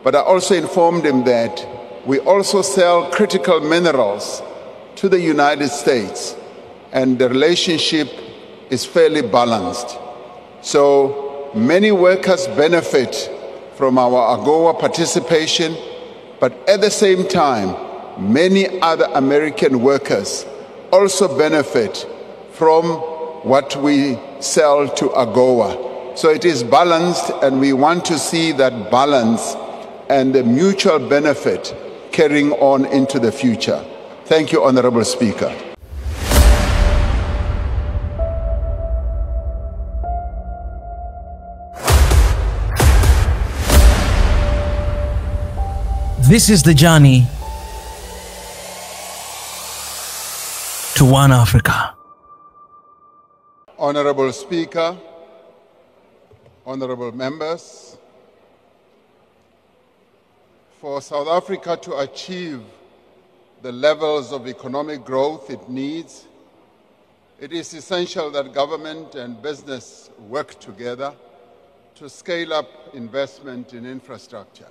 But I also informed him that we also sell critical minerals to the United States, and the relationship is fairly balanced. So many workers benefit from our AGOA participation, but at the same time, many other American workers also benefit from what we sell to AGOA. So it is balanced, and we want to see that balance and the mutual benefit carrying on into the future. Thank you, Honorable Speaker. This is the journey to one Africa. Honorable Speaker, honorable members, for South Africa to achieve the levels of economic growth it needs, it is essential that government and business work together to scale up investment in infrastructure.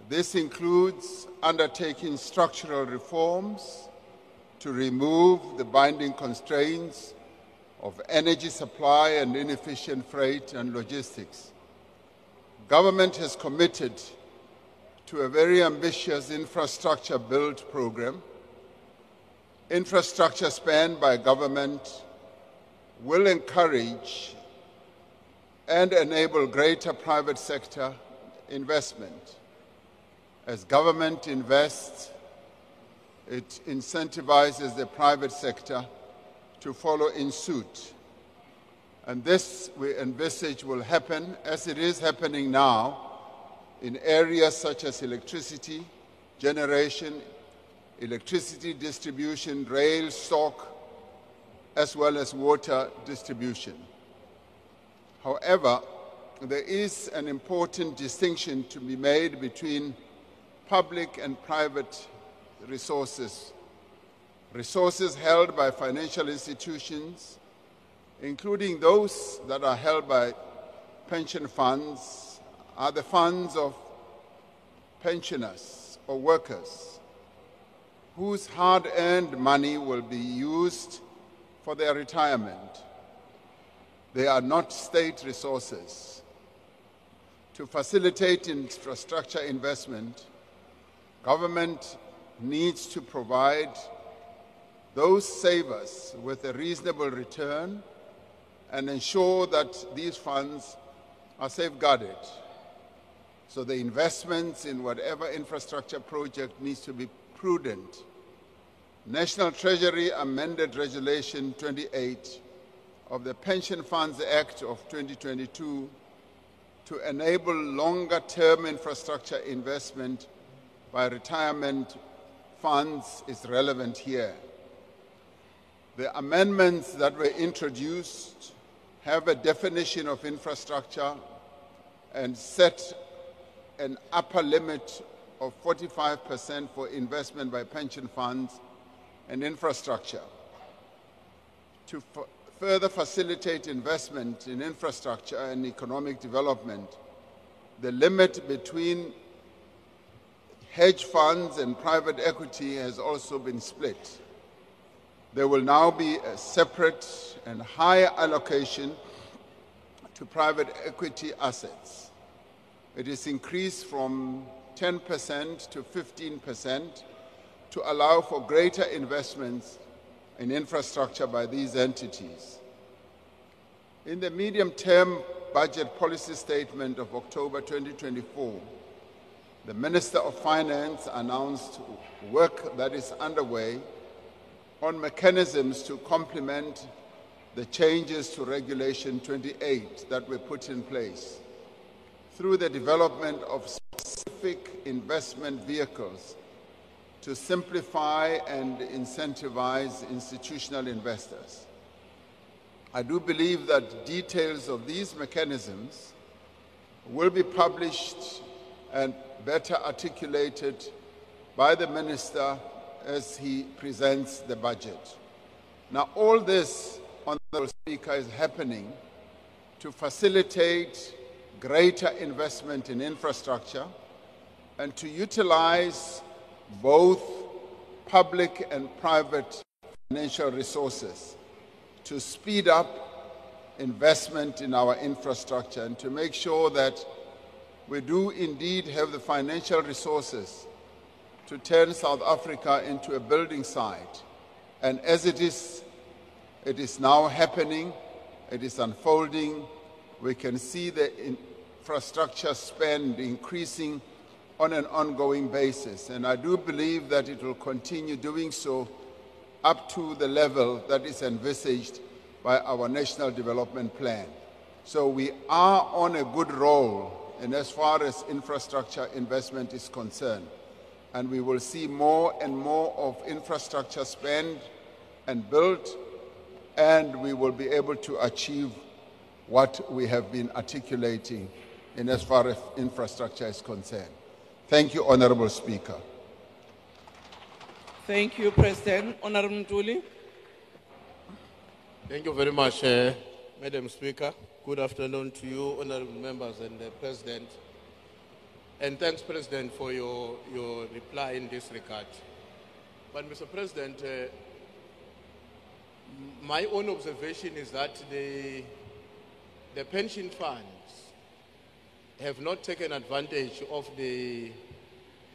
This includes undertaking structural reforms to remove the binding constraints of energy supply and inefficient freight and logistics. Government has committed to a very ambitious infrastructure build program. Infrastructure spend by government will encourage and enable greater private sector investment. As government invests, it incentivizes the private sector to follow in suit. And this, we envisage, will happen, as it is happening now, in areas such as electricity generation, electricity distribution, rail stock, as well as water distribution. However, there is an important distinction to be made between public and private resources. Resources held by financial institutions, including those that are held by pension funds, are the funds of pensioners or workers whose hard-earned money will be used for their retirement. They are not state resources. To facilitate infrastructure investment, government needs to provide those savers with a reasonable return and ensure that these funds are safeguarded. So the investments in whatever infrastructure project needs to be prudent. National Treasury amended Regulation 28 of the Pension Funds Act of 2022 to enable longer-term infrastructure investment by retirement funds is relevant here. The amendments that were introduced have a definition of infrastructure and set an upper limit of 45% for investment by pension funds and infrastructure. To further facilitate investment in infrastructure and economic development, the limit between hedge funds and private equity has also been split. There will now be a separate and higher allocation to private equity assets. It is increased from 10% to 15% to allow for greater investments in infrastructure by these entities. In the medium-term budget policy statement of October 2024, the Minister of Finance announced work that is underway on mechanisms to complement the changes to Regulation 28 that were put in place through the development of specific investment vehicles to simplify and incentivize institutional investors. I do believe that details of these mechanisms will be published and better articulated by the Minister as he presents the budget. Now, all this, Honourable Speaker, is happening to facilitate greater investment in infrastructure and to utilize both public and private financial resources to speed up investment in our infrastructure and to make sure that we do indeed have the financial resources to turn South Africa into a building site. And as it is now happening, it is unfolding. We can see the infrastructure spend increasing on an ongoing basis. And I do believe that it will continue doing so up to the level that is envisaged by our National Development Plan. So we are on a good roll and as far as infrastructure investment is concerned. And we will see more and more of infrastructure spend and built, and we will be able to achieve what we have been articulating in as far as infrastructure is concerned. Thank you, Honorable Speaker. Thank you, President. Honorable Ntuli. Thank you very much, Madam Speaker. Good afternoon to you, honorable members and the President. And thanks, President, for your reply in this regard. But, Mr. President, my own observation is that the pension funds have not taken advantage of the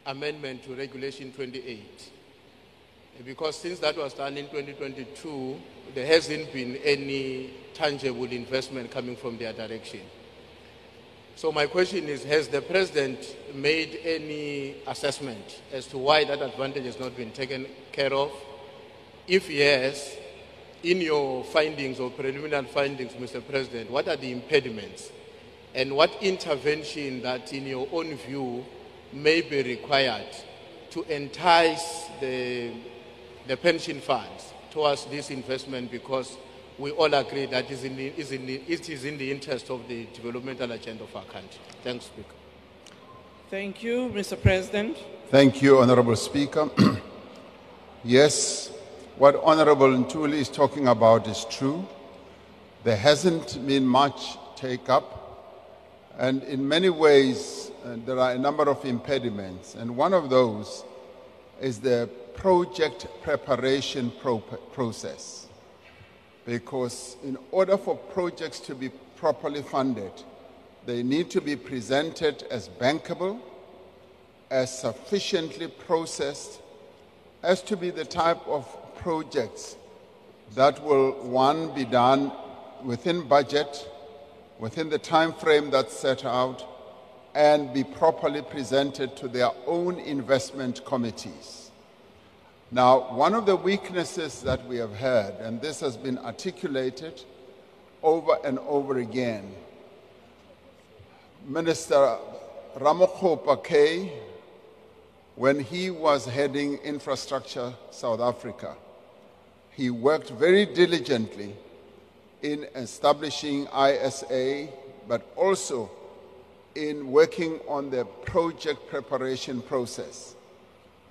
amendment to Regulation 28. Because since that was done in 2022, there hasn't been any tangible investment coming from their direction. So my question is, has the President made any assessment as to why that advantage has not been taken care of? If yes, in your findings or preliminary findings, Mr. President, what are the impediments? And what intervention that, in your own view, may be required to entice the pension funds towards this investment, because we all agree that it is in the interest of the developmental agenda of our country. Thanks, Speaker. Thank you, Mr. President. Thank you, Honorable Speaker. Yes, what Honorable Ntuli is talking about is true. There hasn't been much take-up, and in many ways there are a number of impediments, and one of those is the project preparation process. Because in order for projects to be properly funded, they need to be presented as bankable, as sufficiently processed, as to be the type of projects that will, one, be done within budget, within the time frame that's set out, and be properly presented to their own investment committees. Now, one of the weaknesses that we have had, and this has been articulated over and over again, Minister Ramaphosa, when he was heading Infrastructure South Africa, he worked very diligently in establishing ISA, but also in working on the project preparation process.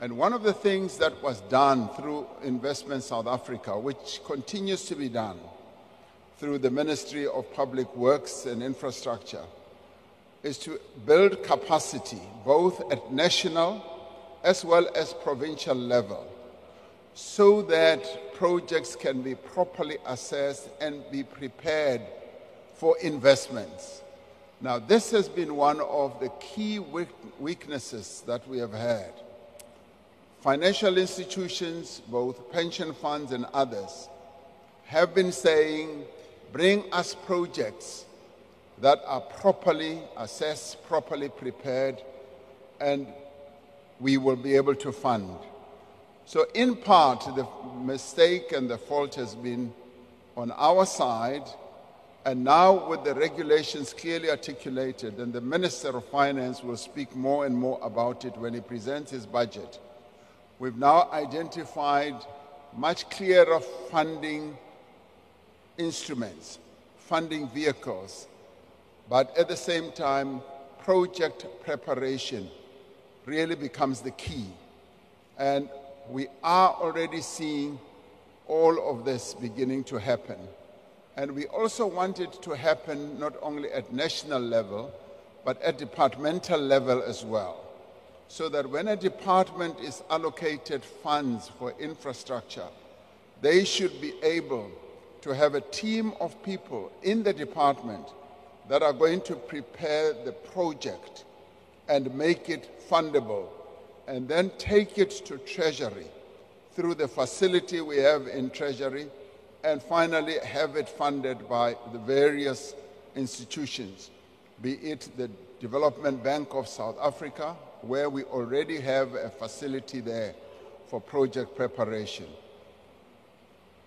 And one of the things that was done through Investment South Africa, which continues to be done through the Ministry of Public Works and Infrastructure, is to build capacity both at national as well as provincial level, so that projects can be properly assessed and be prepared for investments. Now, this has been one of the key weaknesses that we have had. Financial institutions, both pension funds and others, have been saying, bring us projects that are properly assessed, properly prepared, and we will be able to fund. So in part, the mistake and the fault has been on our side, and now with the regulations clearly articulated, and the Minister of Finance will speak more and more about it when he presents his budget, we've now identified much clearer funding instruments, funding vehicles, but at the same time, project preparation really becomes the key. And we are already seeing all of this beginning to happen. And we also want it to happen not only at national level, but at departmental level as well. so that when a department is allocated funds for infrastructure, they should be able to have a team of people in the department that are going to prepare the project and make it fundable, and then take it to Treasury through the facility we have in Treasury, and finally have it funded by the various institutions, be it the Development Bank of South Africa, where we already have a facility there for project preparation.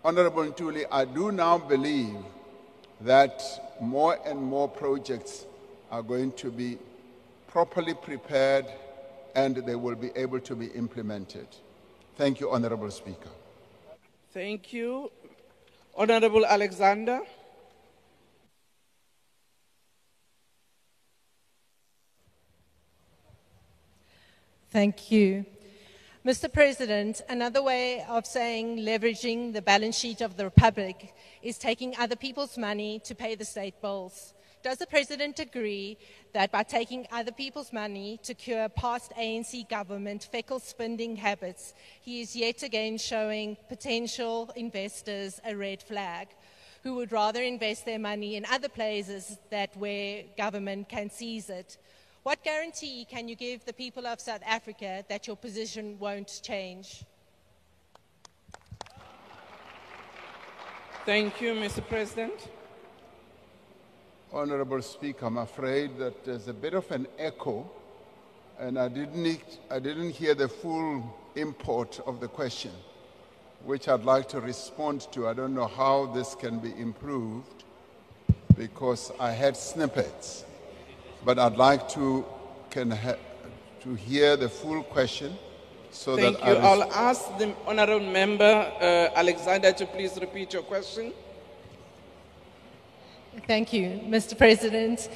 Honorable Ntuli, I do now believe that more and more projects are going to be properly prepared and they will be able to be implemented. Thank you, Honorable Speaker. Thank you. Honorable Alexander. Thank you. Mr. President, another way of saying leveraging the balance sheet of the Republic is taking other people's money to pay the state bills. Does the President agree that by taking other people's money to cure past ANC government fickle spending habits, he is yet again showing potential investors a red flag, who would rather invest their money in other places that where government can seize it? What guarantee can you give the people of South Africa that your position won't change? Thank you, Mr. President. Honorable Speaker, I'm afraid that there's a bit of an echo, and I didn't hear the full import of the question, which I'd like to respond to. I don't know how this can be improved, because I had snippets, but I'd like to hear the full question. So Thank that you. I'll ask the honorable member, Alexander, to please repeat your question. Thank you, Mr. President.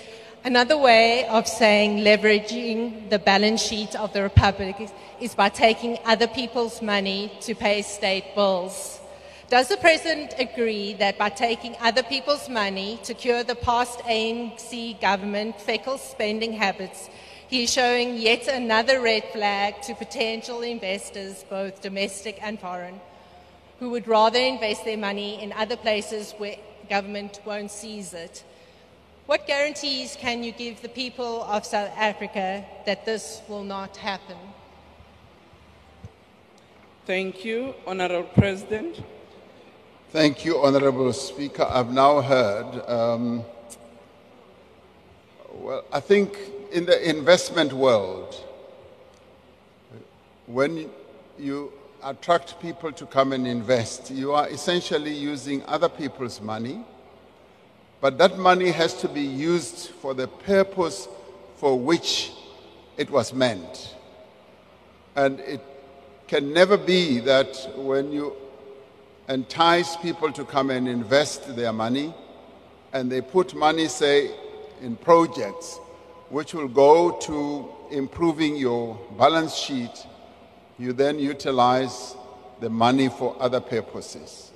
Another way of saying leveraging the balance sheet of the Republic is by taking other people's money to pay state bills. Does the President agree that by taking other people's money to cure the past ANC government fickle spending habits, he is showing yet another red flag to potential investors, both domestic and foreign, who would rather invest their money in other places where government won't seize it? What guarantees can you give the people of South Africa that this will not happen? Thank you, Honorable President. Thank you, Honorable Speaker. I've now heard, well, I think in the investment world, when you attract people to come and invest, you are essentially using other people's money, but that money has to be used for the purpose for which it was meant. And it can never be that when you entice people to come and invest their money, and they put money, say, in projects which will go to improving your balance sheet, you then utilize the money for other purposes.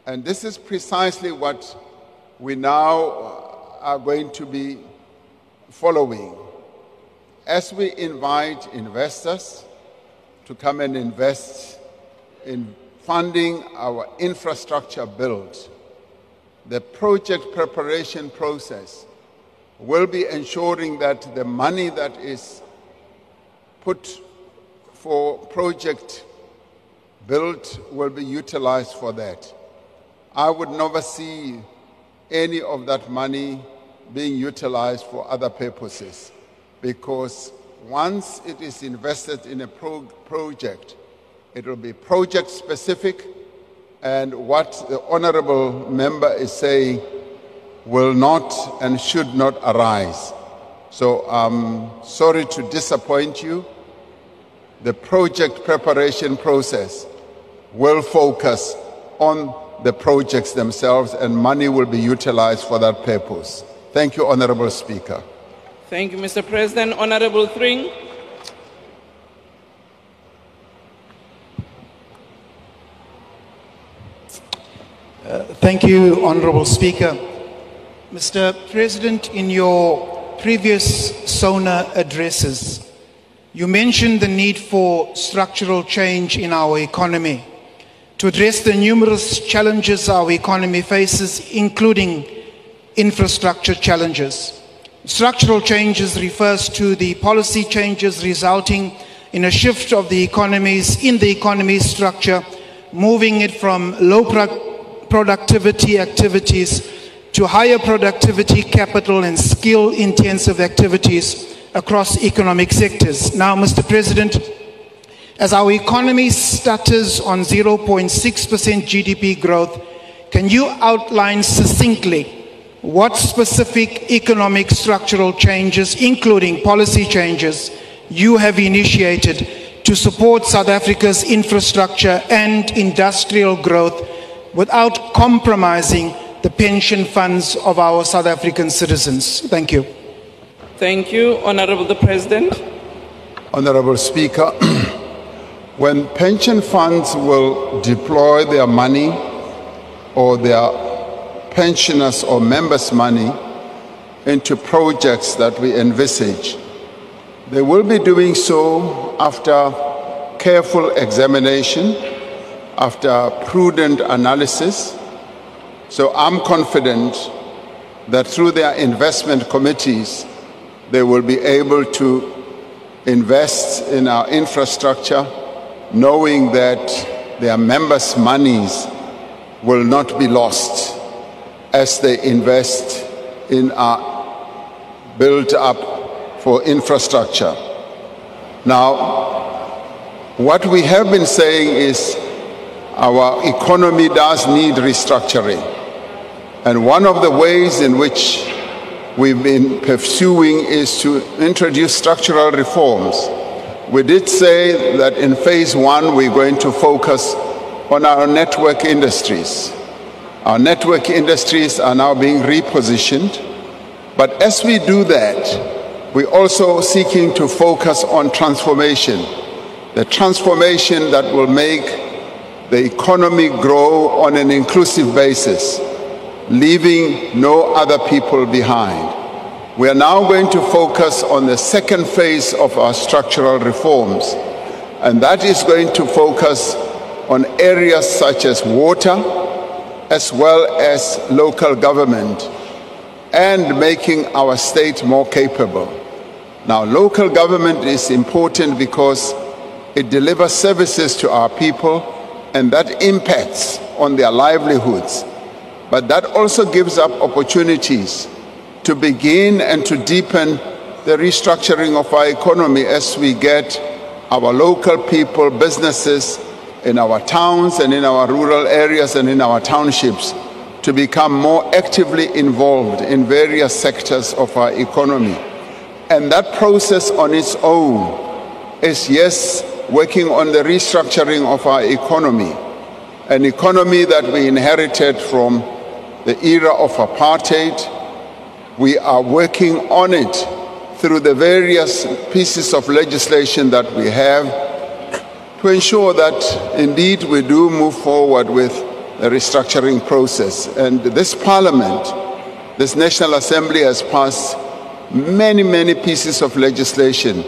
And this is precisely what we now are going to be following. As we invite investors to come and invest in funding our infrastructure build, the project preparation process will be ensuring that the money that is put for project build will be utilized for that. I would never see any of that money being utilized for other purposes, because once it is invested in a project, it will be project specific, and what the honorable member is saying will not and should not arise. So I'm sorry to disappoint you. The project preparation process will focus on the projects themselves, and money will be utilized for that purpose. Thank you, Honorable Speaker. Thank you, Mr. President. Honorable Thring. Thank you, Honorable Speaker. Mr. President, in your previous SONA addresses, You mentioned the need for structural change in our economy to address the numerous challenges our economy faces, including infrastructure challenges. Structural changes refers to the policy changes resulting in a shift of the economy's structure, moving it from low productivity activities to higher productivity, capital and skill-intensive activities across economic sectors. Now, Mr. President, as our economy stutters on 0.6% GDP growth, can you outline succinctly what specific economic structural changes, including policy changes, you have initiated to support South Africa's infrastructure and industrial growth without compromising the pension funds of our South African citizens? Thank you. Thank you. Honorable the President. Honorable Speaker, when pension funds will deploy their money or their pensioners' or members' money into projects that we envisage, they will be doing so after careful examination, after prudent analysis. So I'm confident that through their investment committees, they will be able to invest in our infrastructure, knowing that their members' monies will not be lost as they invest in our build-up for infrastructure. Now, what we have been saying is our economy does need restructuring. And one of the ways in which we've been pursuing is to introduce structural reforms. We did say that in phase one, we're going to focus on our network industries. Our network industries are now being repositioned, but as we do that, we're also seeking to focus on transformation, the transformation that will make the economy grow on an inclusive basis, leaving no other people behind. We are now going to focus on the second phase of our structural reforms, and that is going to focus on areas such as water, as well as local government, and making our state more capable. Now, local government is important because it delivers services to our people, and that impacts on their livelihoods. But that also gives up opportunities to begin and to deepen the restructuring of our economy as we get our local people, businesses in our towns and in our rural areas and in our townships to become more actively involved in various sectors of our economy. And that process on its own is, yes, working on the restructuring of our economy, an economy that we inherited from the era of apartheid. We are working on it through the various pieces of legislation that we have to ensure that indeed we do move forward with the restructuring process. And this Parliament, this National Assembly, has passed many, many pieces of legislation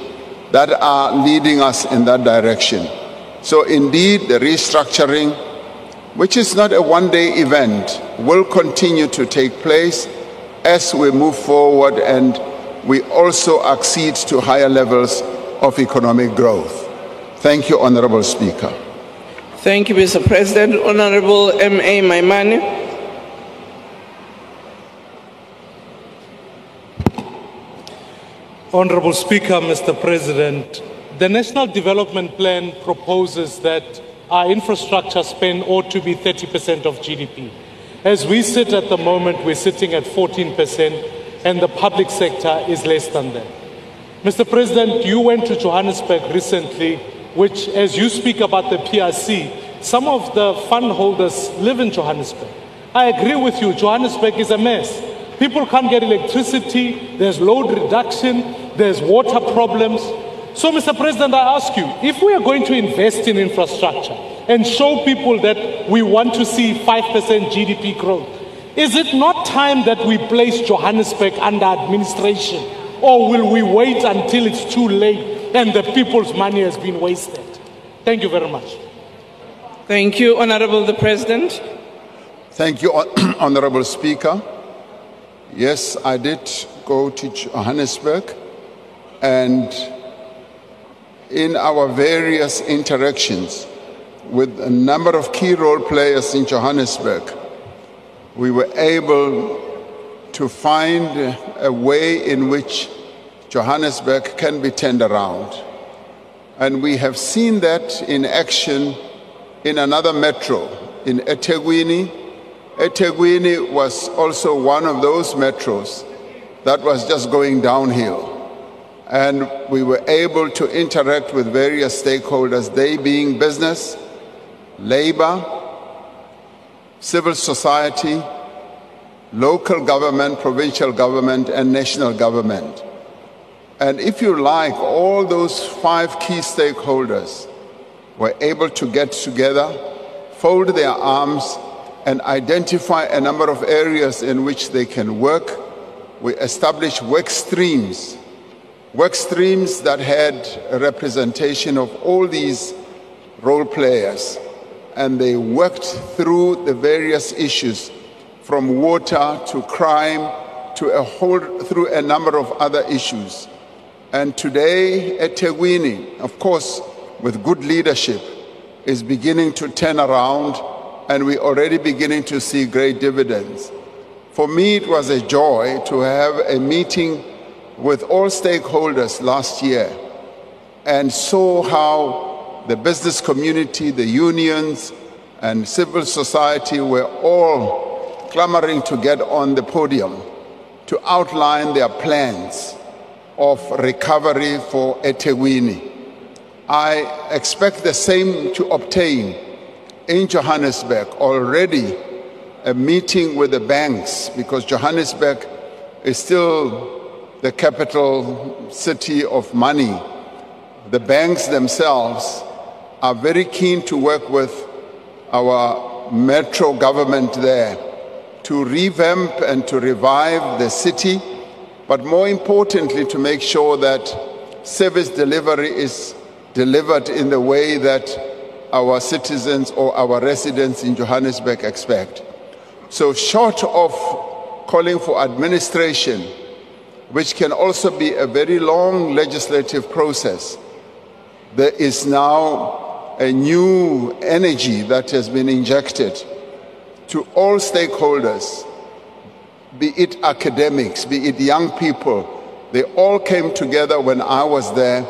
that are leading us in that direction. So indeed, the restructuring, which is not a one-day event, will continue to take place as we move forward and we also accede to higher levels of economic growth. Thank you, Honorable Speaker. Thank you, Mr. President. Honorable M.A. Maimane. Honorable Speaker, Mr. President, the National Development Plan proposes that our infrastructure spend ought to be 30% of GDP. As we sit at the moment, we're sitting at 14%, and the public sector is less than that. Mr. President, you went to Johannesburg recently, which, as you speak about the PRC, some of the fund holders live in Johannesburg. I agree with you, Johannesburg is a mess. People can't get electricity, there's load reduction, there's water problems. So, Mr. President, I ask you, if we are going to invest in infrastructure and show people that we want to see 5% GDP growth, is it not time that we place Johannesburg under administration? Or will we wait until it's too late and the people's money has been wasted. Thank you very much. Thank you, Honorable the President. Thank you, Honorable Speaker. Yes, I did go to Johannesburg, and in our various interactions with a number of key role players in Johannesburg, we were able to find a way in which Johannesburg can be turned around. And we have seen that in action in another metro, in eThekwini. eThekwini was also one of those metros that was just going downhill. And we were able to interact with various stakeholders, they being business, labor, civil society, local government, provincial government, and national government. And if you like, all those 5 key stakeholders were able to get together, fold their arms, and identify a number of areas in which they can work. We established work streams that had a representation of all these role players, and they worked through the various issues from water to crime to through a number of other issues. And today, eThekwini, of course, with good leadership, is beginning to turn around, and we're already beginning to see great dividends. For me, it was a joy to have a meeting with all stakeholders last year and saw how the business community, the unions, and civil society were all clamoring to get on the podium to outline their plans of recovery for eThekwini. I expect the same to obtain in Johannesburg already, a meeting with the banks, because Johannesburg is still the capital city of money. The banks themselves are very keen to work with our metro government there to revamp and to revive the city, but more importantly, to make sure that service delivery is delivered in the way that our citizens or our residents in Johannesburg expect. So short of calling for administration, which can also be a very long legislative process, there is now a new energy that has been injected to all stakeholders, be it academics, be it young people. They all came together when I was there,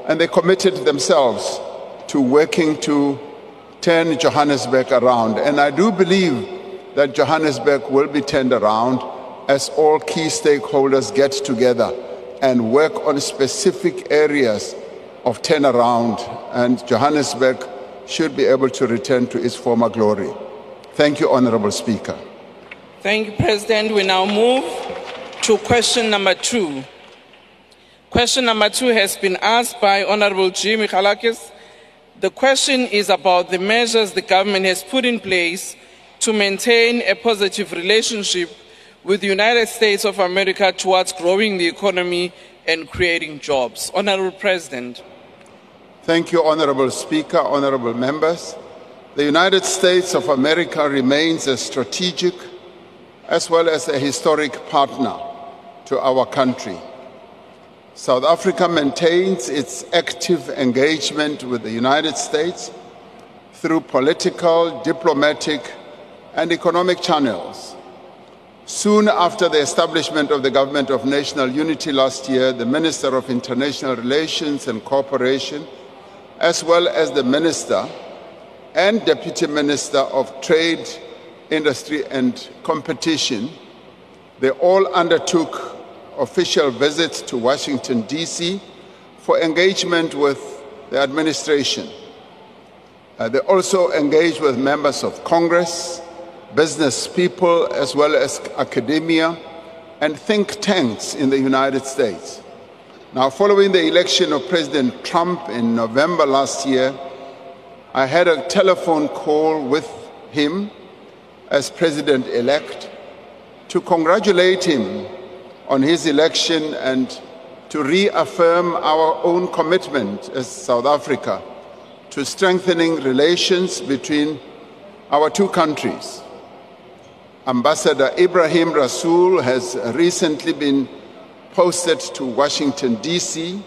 and they committed themselves to working to turn Johannesburg around. And I do believe that Johannesburg will be turned around as all key stakeholders get together and work on specific areas of turnaround, and Johannesburg should be able to return to its former glory. Thank you, Honorable Speaker. Thank you, President. We now move to question number 2. Question number 2 has been asked by Honorable Jimmy Khalakis. The question is about the measures the government has put in place to maintain a positive relationship with the United States of America towards growing the economy and creating jobs. Honorable President. Thank you, Honorable Speaker, honorable members. The United States of America remains a strategic as well as a historic partner to our country. South Africa maintains its active engagement with the United States through political, diplomatic, and economic channels. Soon after the establishment of the Government of National Unity last year, the Minister of International Relations and Cooperation, as well as the Minister and Deputy Minister of Trade, Industry and Competition, they all undertook official visits to Washington, D.C. for engagement with the administration. They also engaged with members of Congress, business people, as well as academia and think tanks in the United States. Now, following the election of President Trump in November last year, I had a telephone call with him as president-elect to congratulate him on his election and to reaffirm our own commitment as South Africa to strengthening relations between our two countries. Ambassador Ibrahim Rasool has recently been posted to Washington, D.C.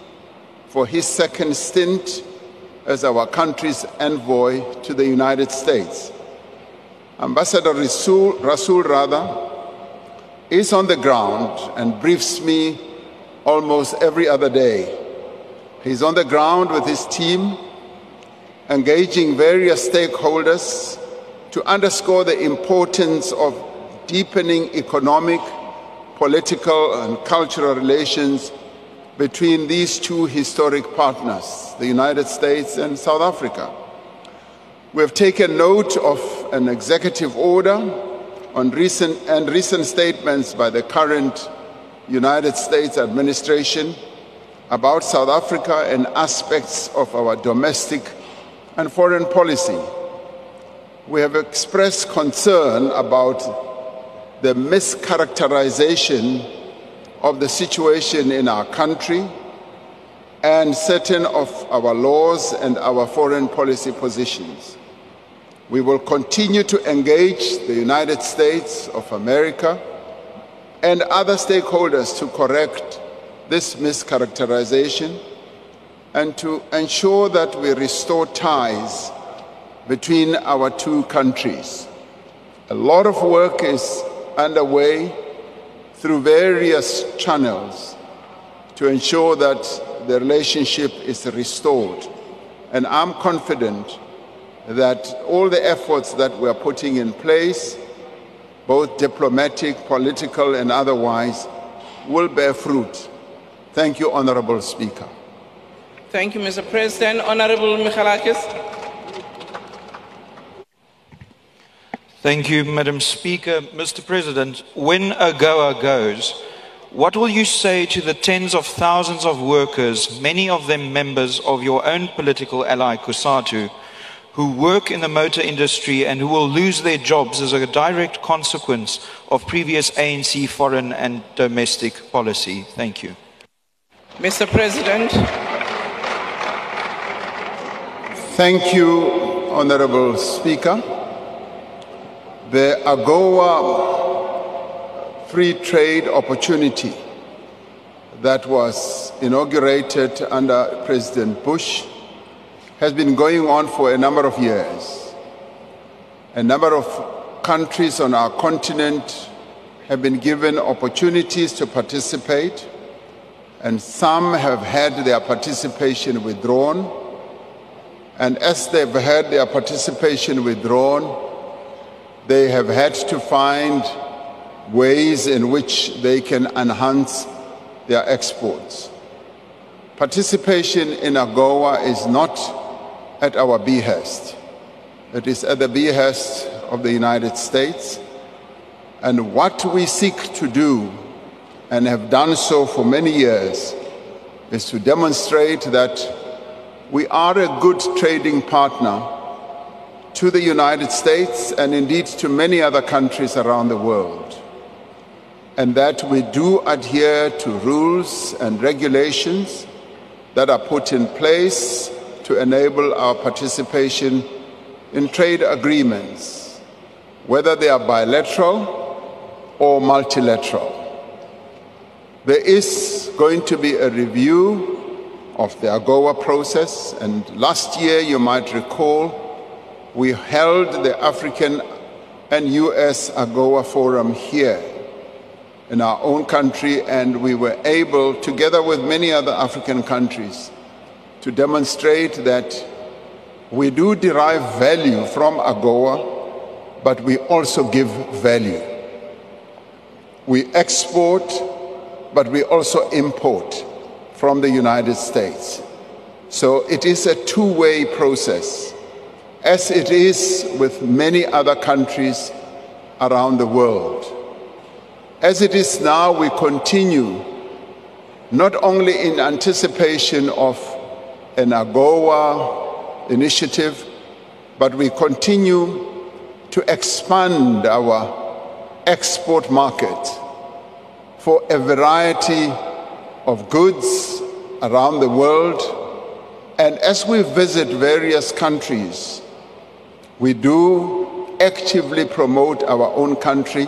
for his second stint as our country's envoy to the United States. Ambassador Rasool is on the ground and briefs me almost every other day. He's on the ground with his team, engaging various stakeholders to underscore the importance of deepening economic, political, and cultural relations between these two historic partners, the United States and South Africa. We have taken note of an executive order on recent statements by the current United States administration about South Africa and aspects of our domestic and foreign policy. We have expressed concern about the mischaracterization of the situation in our country and certain of our laws and our foreign policy positions. We will continue to engage the United States of America and other stakeholders to correct this mischaracterization and to ensure that we restore ties between our two countries. A lot of work is underway through various channels to ensure that the relationship is restored. And I'm confident that all the efforts that we're putting in place, both diplomatic, political, and otherwise, will bear fruit. Thank you, Honorable Speaker. Thank you, Mr. President. Honorable Michalakis. Thank you, Madam Speaker. Mr. President, when AGOA goes, what will you say to the tens of thousands of workers, many of them members of your own political ally, COSATU, who work in the motor industry and who will lose their jobs as a direct consequence of previous ANC foreign and domestic policy? Thank you. Mr. President. Thank you, Honorable Speaker. The AGOA free trade opportunity that was inaugurated under President Bush has been going on for a number of years. A number of countries on our continent have been given opportunities to participate, and some have had their participation withdrawn. And as they've had their participation withdrawn, they have had to find ways in which they can enhance their exports. Participation in AGOA is not at our behest. It is at the behest of the United States. And what we seek to do, and have done so for many years, is to demonstrate that we are a good trading partner to the United States and indeed to many other countries around the world, and that we do adhere to rules and regulations that are put in place to enable our participation in trade agreements, whether they are bilateral or multilateral. There is going to be a review of the AGOA process, and last year, you might recall, we held the African and US AGOA Forum here in our own country, and we were able, together with many other African countries, to demonstrate that we do derive value from AGOA, but we also give value. We export, but we also import from the United States. So it is a two-way process, as it is with many other countries around the world. As it is now, we continue not only in anticipation of an AGOA initiative, but we continue to expand our export market for a variety of goods around the world. And as we visit various countries, we do actively promote our own country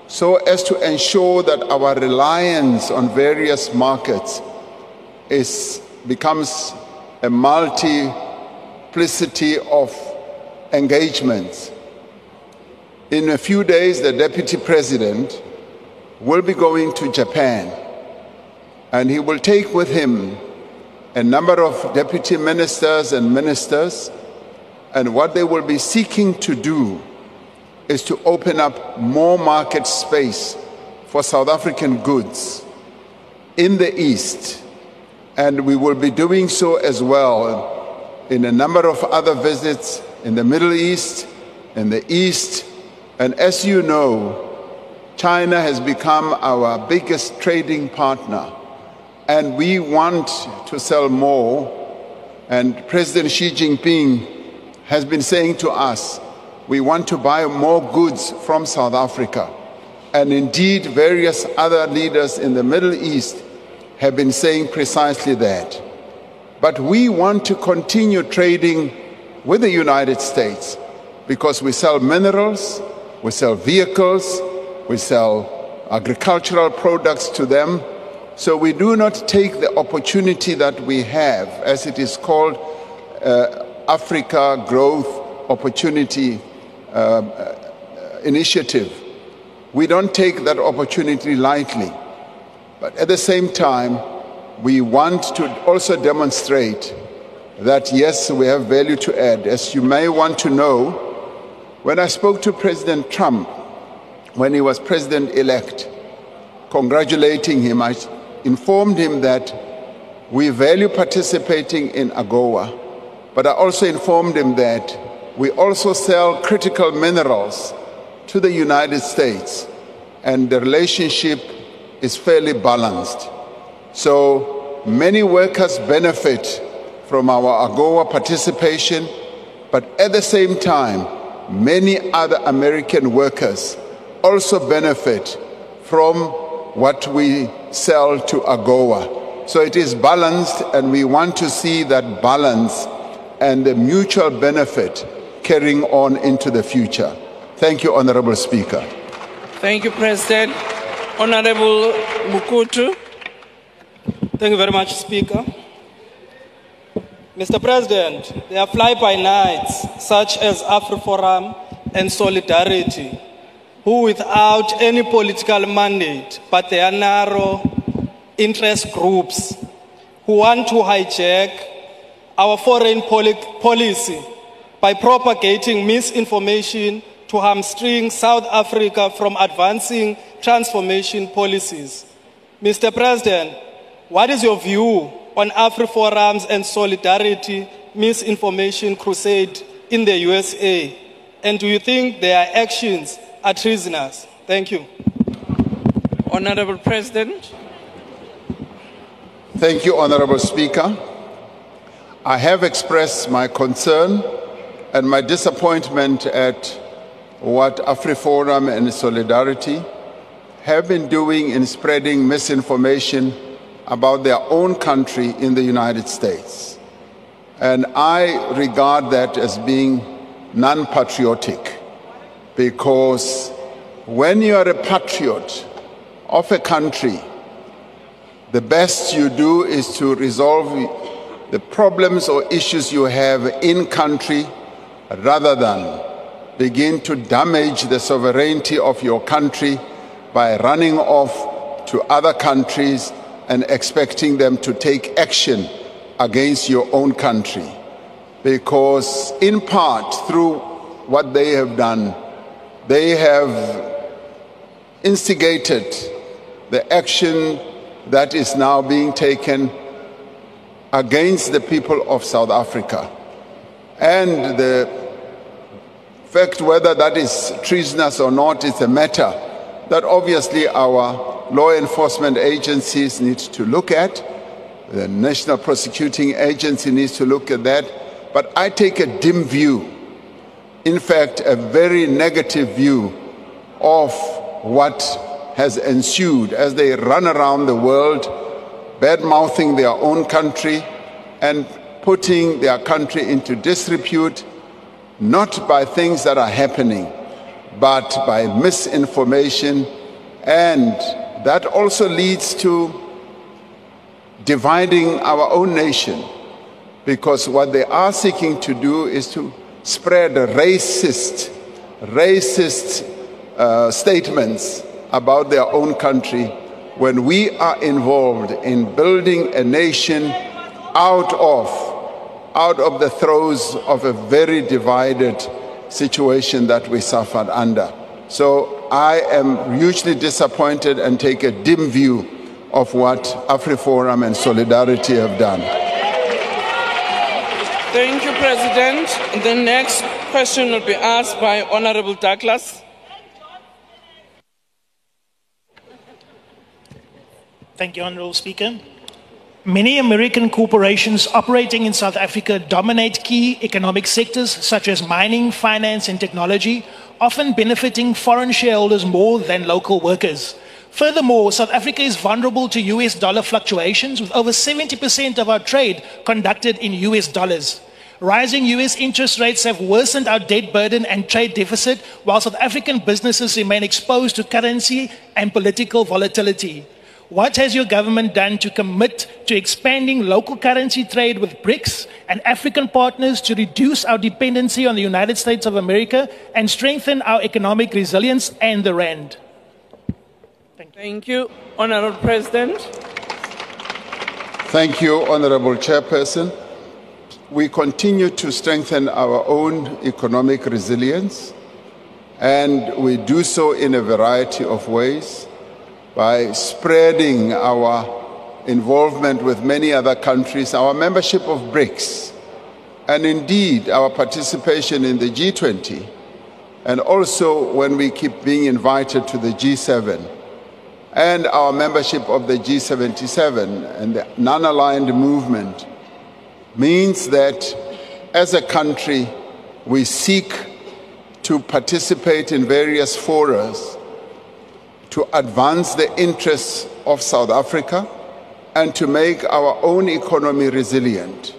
so as to ensure that our reliance on various markets becomes a multiplicity of engagements. In a few days, the Deputy President will be going to Japan, and he will take with him a number of deputy ministers and ministers, and what they will be seeking to do is to open up more market space for South African goods in the East. And we will be doing so as well in a number of other visits in the Middle East, in the East. And as you know, China has become our biggest trading partner, and we want to sell more. And President Xi Jinping has been saying to us, we want to buy more goods from South Africa. And indeed, various other leaders in the Middle East have been saying precisely that. But we want to continue trading with the United States because we sell minerals, we sell vehicles, we sell agricultural products to them. So we do not take the opportunity that we have, as it is called, Africa Growth Opportunity Initiative. We don't take that opportunity lightly. But at the same time, we want to also demonstrate that, yes, we have value to add. As you may want to know, when I spoke to President Trump, when he was president-elect, congratulating him, I informed him that we value participating in AGOA, but I also informed him that we also sell critical minerals to the United States, and the relationship is fairly balanced. So many workers benefit from our AGOA participation, but at the same time, many other American workers also benefit from what we sell to AGOA. So it is balanced, and we want to see that balance and the mutual benefit carrying on into the future. Thank you, Honorable Speaker. Thank you, President. Honorable Mukutu. Thank you very much, Speaker. Mr. President, there are fly-by-nights such as AfriForum and Solidarity, who without any political mandate, but they are narrow interest groups who want to hijack our foreign policy by propagating misinformation to hamstring South Africa from advancing transformation policies. Mr. President, what is your view on AfriForum's and Solidarity misinformation crusade in the USA? And do you think their actions are treasonous? Thank you. Honorable President. Thank you, Honorable Speaker. I have expressed my concern and my disappointment at what AfriForum and Solidarity have been doing in spreading misinformation about their own country in the United States. And I regard that as being non-patriotic, because when you are a patriot of a country, the best you do is to resolve the problems or issues you have in country rather than begin to damage the sovereignty of your country by running off to other countries and expecting them to take action against your own country. Because in part, through what they have done, they have instigated the action that is now being taken against the people of South Africa. And the fact whether that is treasonous or not is a matter that obviously our law enforcement agencies need to look at. The National Prosecuting Agency needs to look at that. But I take a dim view, in fact, a very negative view of what has ensued as they run around the world bad-mouthing their own country and putting their country into disrepute, not by things that are happening, but by misinformation, and that also leads to dividing our own nation, because what they are seeking to do is to spread racist statements about their own country, when we are involved in building a nation out of the throes of a very divided situation that we suffered under. So I am hugely disappointed and take a dim view of what AfriForum and Solidarity have done. Thank you, President. The next question will be asked by Honorable Douglas. Thank you, Honorable Speaker. Many American corporations operating in South Africa dominate key economic sectors such as mining, finance, and technology, often benefiting foreign shareholders more than local workers. Furthermore, South Africa is vulnerable to US dollar fluctuations, with over 70% of our trade conducted in US dollars. Rising US interest rates have worsened our debt burden and trade deficit, while South African businesses remain exposed to currency and political volatility. What has your government done to commit to expanding local currency trade with BRICS and African partners to reduce our dependency on the United States of America and strengthen our economic resilience and the rand? Thank you. Honorable President. Thank you, Honorable Chairperson. We continue to strengthen our own economic resilience, and we do so in a variety of ways, by spreading our involvement with many other countries, our membership of BRICS, and indeed our participation in the G20, and also when we keep being invited to the G7, and our membership of the G77 and the non-aligned movement, means that as a country we seek to participate in various forums to advance the interests of South Africa and to make our own economy resilient.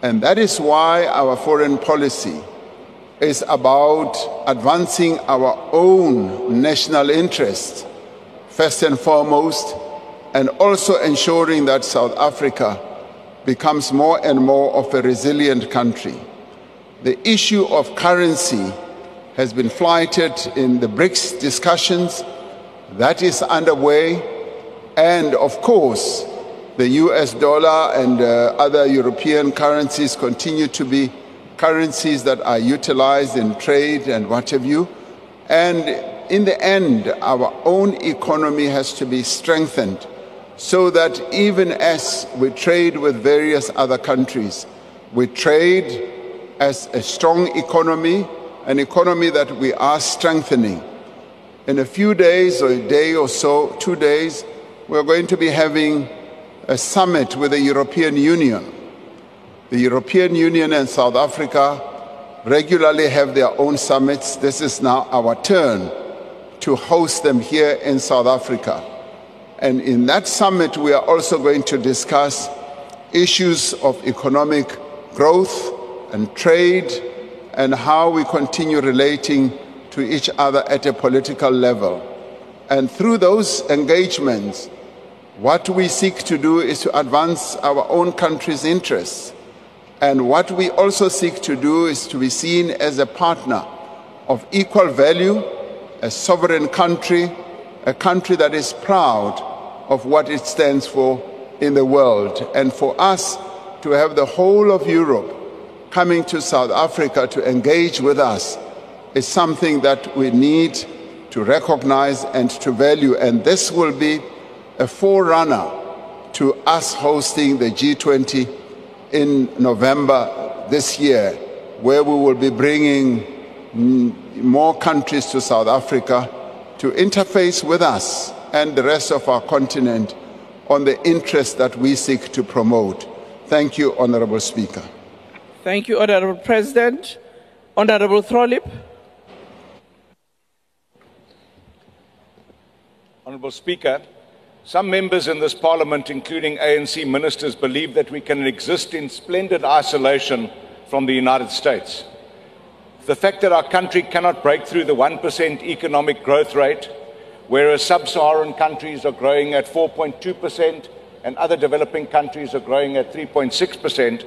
And that is why our foreign policy is about advancing our own national interests, first and foremost, and also ensuring that South Africa becomes more and more of a resilient country. The issue of currency has been flighted in the BRICS discussions. That is underway, and of course, the US dollar and other European currencies continue to be currencies that are utilized in trade and what have you. And in the end, our own economy has to be strengthened so that even as we trade with various other countries, we trade as a strong economy, an economy that we are strengthening. In a few days, or a day or so, 2 days, we're going to be having a summit with the European Union. The European Union and South Africa regularly have their own summits. This is now our turn to host them here in South Africa. And in that summit, we are also going to discuss issues of economic growth and trade and how we continue relating to each other at a political level. And through those engagements, what we seek to do is to advance our own country's interests. And what we also seek to do is to be seen as a partner of equal value, a sovereign country, a country that is proud of what it stands for in the world. And for us to have the whole of Europe coming to South Africa to engage with us is something that we need to recognize and to value. And this will be a forerunner to us hosting the G20 in November this year, where we will be bringing more countries to South Africa to interface with us and the rest of our continent on the interests that we seek to promote. Thank you, Honorable Speaker. Thank you, Honorable President. Honorable Throlip. Honorable Speaker, Some members in this parliament, including ANC ministers, believe that we can exist in splendid isolation from the United States. The fact that our country cannot break through the 1% economic growth rate, whereas sub-Saharan countries are growing at 4.2% and other developing countries are growing at 3.6%,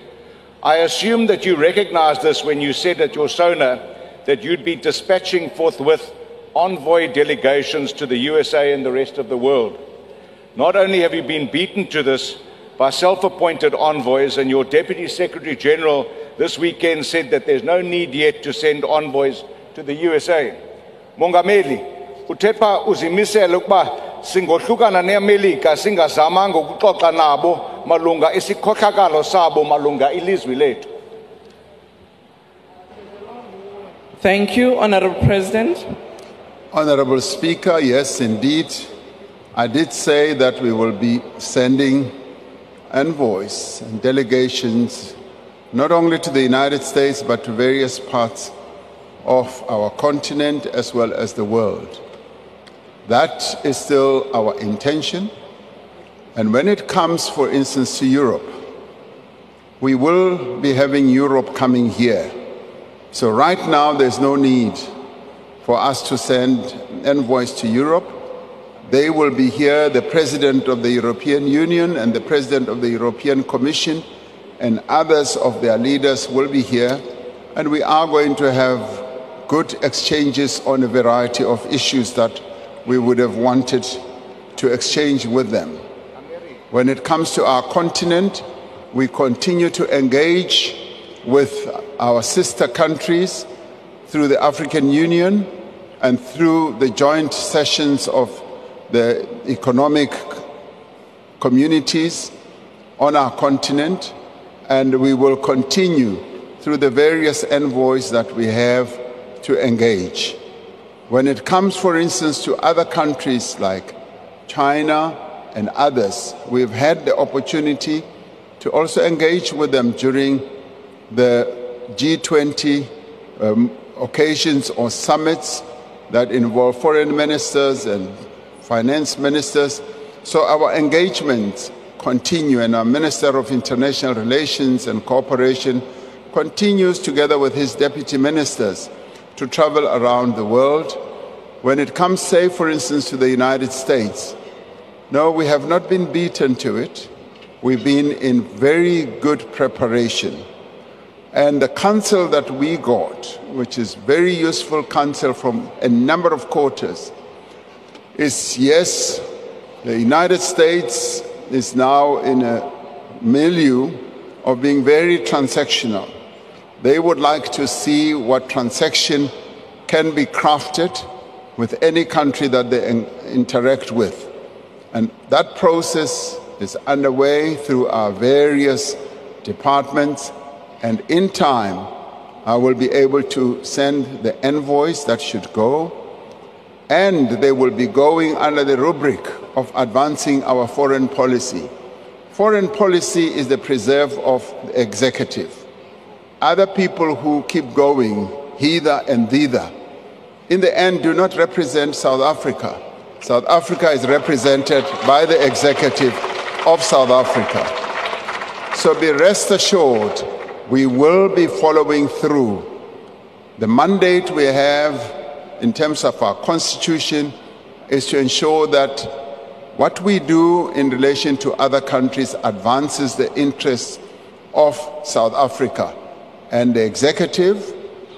I assume that you recognize this when you said at your SONA that you'd be dispatching forthwith envoy delegations to the USA and the rest of the world. Not only have you been beaten to this by self-appointed envoys, and your Deputy Secretary General this weekend said that there's no need yet to send envoys to the USA. Mongameli, uthepa uzimisele ukuba singohlukana neAmelika singazamanga ukuxoxa nabo malunga isikhohlakalo sabo malunga ilizwe lethu. Thank you, Honorable President. Honorable Speaker, yes, indeed. I did say that we will be sending envoys and delegations not only to the United States but to various parts of our continent as well as the world. That is still our intention. And when it comes, for instance, to Europe, we will be having Europe coming here. So right now there's no need for us to send envoys to Europe. They will be here. The President of the European Union and the President of the European Commission and others of their leaders will be here. And we are going to have good exchanges on a variety of issues that we would have wanted to exchange with them. When it comes to our continent, we continue to engage with our sister countries through the African Union and through the joint sessions of the economic communities on our continent, and we will continue through the various envoys that we have to engage. When it comes, for instance, to other countries like China and others, we've had the opportunity to also engage with them during the G20 occasions or summits that involve foreign ministers and finance ministers. So our engagements continue, and our Minister of International Relations and Cooperation continues together with his deputy ministers to travel around the world. When it comes, say, for instance, to the United States, no, we have not been beaten to it. We've been in very good preparation. And the counsel that we got, which is very useful counsel from a number of quarters, is yes, the United States is now in a milieu of being very transactional. They would like to see what transaction can be crafted with any country that they interact with. And that process is underway through our various departments, and in time I will be able to send the envoys that should go, and they will be going under the rubric of advancing our foreign policy. Foreign policy is the preserve of the executive. Other people who keep going hither and thither, in the end, do not represent South Africa. South Africa is represented by the executive of South Africa. So be rest assured, we will be following through. The mandate we have in terms of our constitution is to ensure that what we do in relation to other countries advances the interests of South Africa. And the executive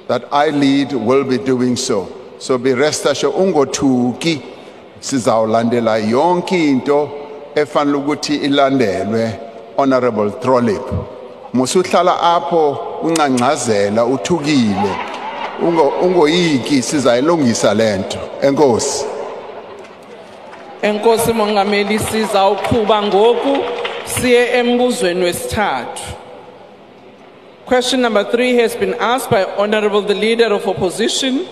that I lead will be doing so. So be rest assured, ungothuki sizawulandela yonke into efanele ukuthi ilandelwe, Honorable Trolip. Musuhlala apho ungangcazela uthukile. Ungoyiki sizayilungisa lento. Enkosi. Enkosi Mongameli, sizawuqhuba ngoku siye embuzweni wesithathu. Question number 3 has been asked by Honorable the Leader of Opposition.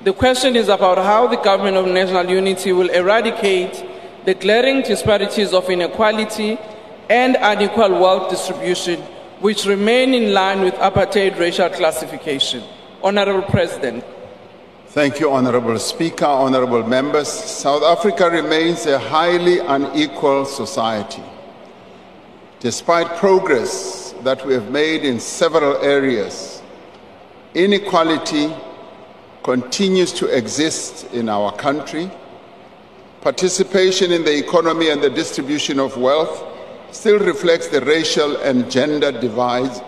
The question is about how the Government of National Unity will eradicate the glaring disparities of inequality and unequal wealth distribution which remain in line with apartheid racial classification. Honorable President. Thank you, Honorable Speaker, honorable members. South Africa remains a highly unequal society. Despite progress that we have made in several areas, inequality continues to exist in our country. Participation in the economy and the distribution of wealth still reflects the racial and gender divides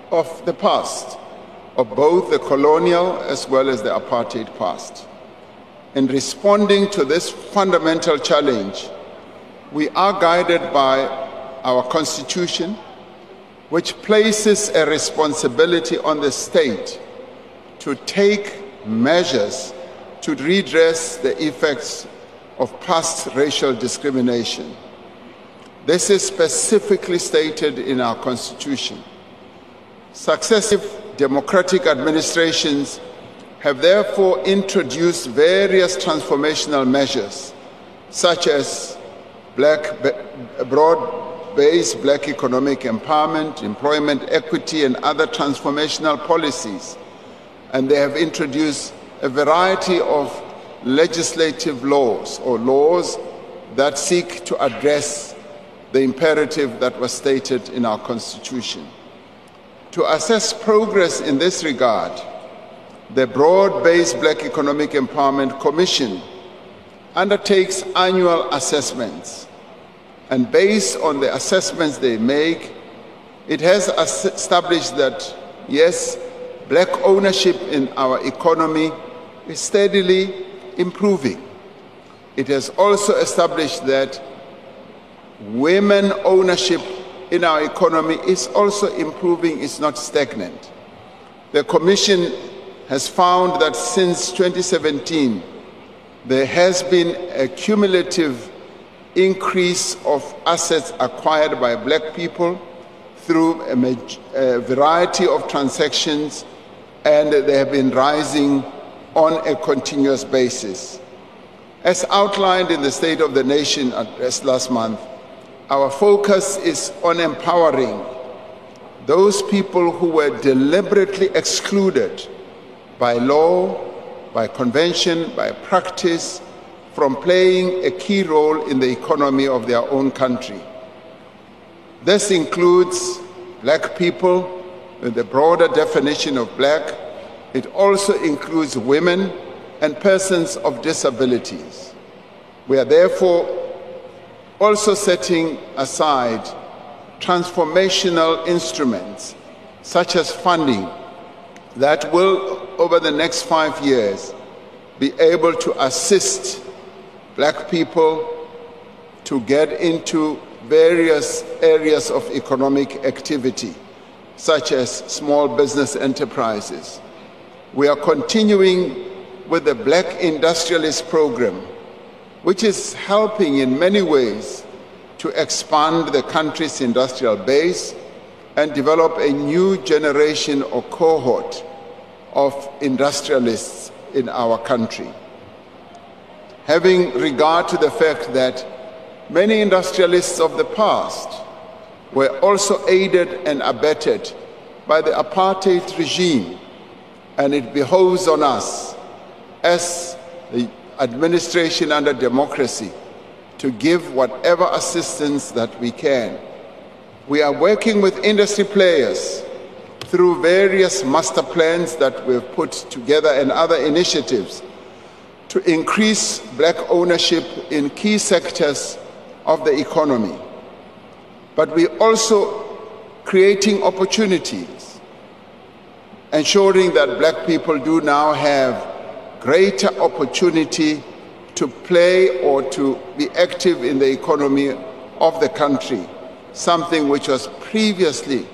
of the past, of both the colonial as well as the apartheid past. In responding to this fundamental challenge, we are guided by our Constitution, which places a responsibility on the state to take measures to redress the effects of past racial discrimination. This is specifically stated in our Constitution. Successive democratic administrations have therefore introduced various transformational measures, such as broad-based black economic empowerment, employment equity, and other transformational policies. And they have introduced a variety of legislative laws or laws that seek to address the imperative that was stated in our Constitution. To assess progress in this regard, the Broad-Based Black Economic Empowerment Commission undertakes annual assessments, and based on the assessments they make, it has established that, yes, black ownership in our economy is steadily improving. It has also established that women ownership in our economy is also improving, it's not stagnant. The Commission has found that since 2017, there has been a cumulative increase of assets acquired by black people through a variety of transactions, and they have been rising on a continuous basis. As outlined in the State of the Nation address last month, our focus is on empowering those people who were deliberately excluded by law, by convention, by practice, from playing a key role in the economy of their own country. This includes black people, in the broader definition of black. It also includes women and persons of disabilities. We are therefore also setting aside transformational instruments, such as funding, that will, over the next 5 years, be able to assist black people to get into various areas of economic activity, such as small business enterprises. We are continuing with the Black Industrialist Program, which is helping in many ways to expand the country's industrial base and develop a new generation or cohort of industrialists in our country. Having regard to the fact that many industrialists of the past were also aided and abetted by the apartheid regime, and it behoves on us as the administration under democracy to give whatever assistance that we can. We are working with industry players through various master plans that we've put together and other initiatives to increase black ownership in key sectors of the economy. But we're also creating opportunities, ensuring that black people do now have greater opportunity to play or to be active in the economy of the country, something which was previously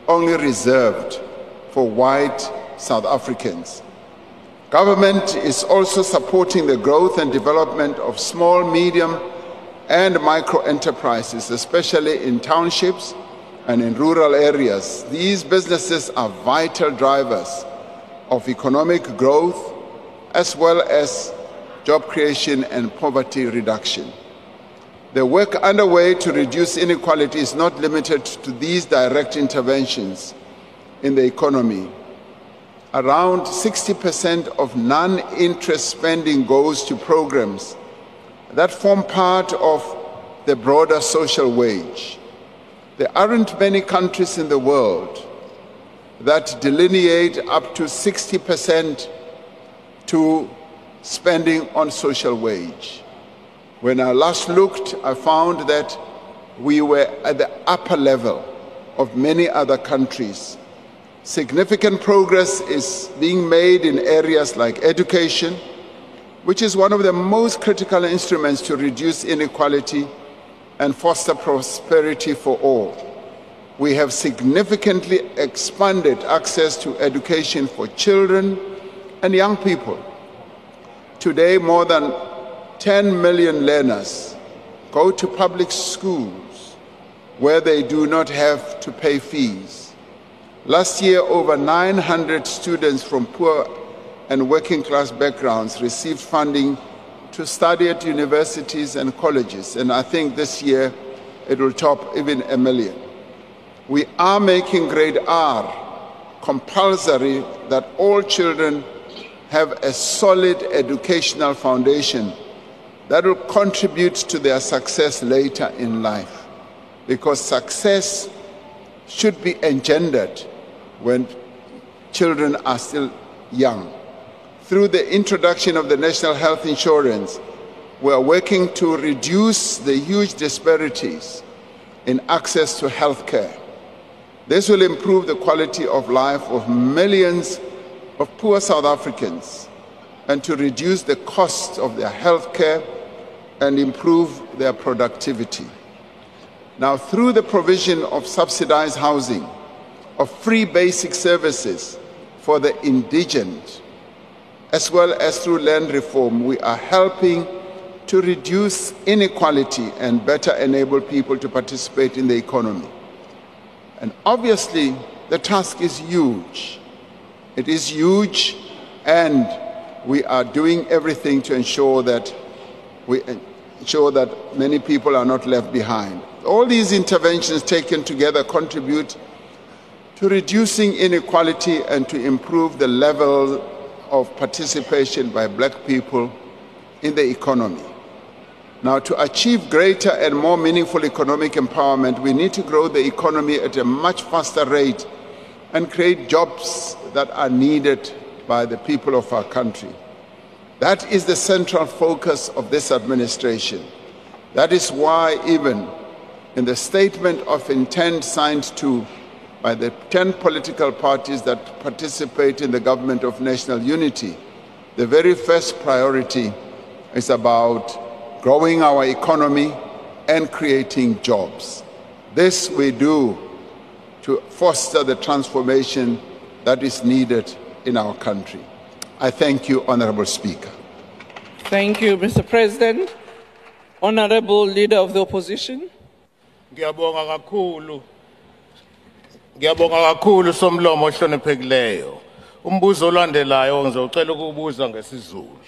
only reserved for white South Africans. Government is also supporting the growth and development of small, medium, and micro enterprises, especially in townships and in rural areas. These businesses are vital drivers of economic growth as well as job creation and poverty reduction. The work underway to reduce inequality is not limited to these direct interventions in the economy. around 60% of non-interest spending goes to programs that form part of the broader social wage. There aren't many countries in the world that delineate up to 60% to spending on social wage. When I last looked, I found that we were at the upper level of many other countries. Significant progress is being made in areas like education, which is one of the most critical instruments to reduce inequality and foster prosperity for all. We have significantly expanded access to education for children and young people. Today, more than 10 million learners go to public schools where they do not have to pay fees. Last year, over 900 students from poor and working class backgrounds received funding to study at universities and colleges, and I think this year it will top even 1 million. We are making grade R compulsory, that all children have a solid educational foundation that will contribute to their success later in life, because success should be engendered when children are still young. Through the introduction of the National Health Insurance, we are working to reduce the huge disparities in access to health care. This will improve the quality of life of millions of poor South Africans and to reduce the cost of their health care and improve their productivity. Now, through the provision of subsidized housing, of free basic services for the indigent, as well as through land reform, we are helping to reduce inequality and better enable people to participate in the economy. And obviously, the task is huge. It is huge, and we are doing everything to ensure that many people are not left behind. All these interventions taken together contribute to reducing inequality and to improve the level of participation by black people in the economy. Now, to achieve greater and more meaningful economic empowerment, we need to grow the economy at a much faster rate and create jobs that are needed by the people of our country. That is the central focus of this administration. That is why even in the statement of intent signed by the 10 political parties that participate in the government of national unity, the very first priority is about growing our economy and creating jobs. This we do to foster the transformation that is needed in our country. I thank you, Honorable Speaker. Thank you, Mr. President. Honorable Leader of the Opposition. Ngiyabonga kakhulu somlomo ohloniphekileyo. Umbuzo olandelayo ngizocela ukubuza ngesiZulu.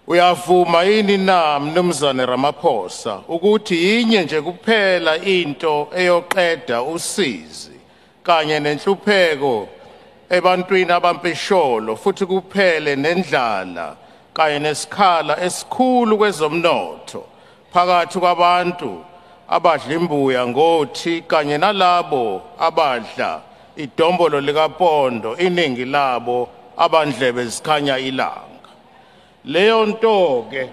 Uyavuma yini na Mnumzane Ramaphosa ukuthi yinye nje kuphela into eyoqeda usizi kanye nenhlupheko ebantwini abampisholo futhi kuphele nendlala kanye nesikhala esikhulu kwezomnotho phakathi kwabantu abadla imbuya ngothi kanye nalabo abadla idombolo likapondo, iningi labo abandlebe zikhanya ilanga. Leyo nto ke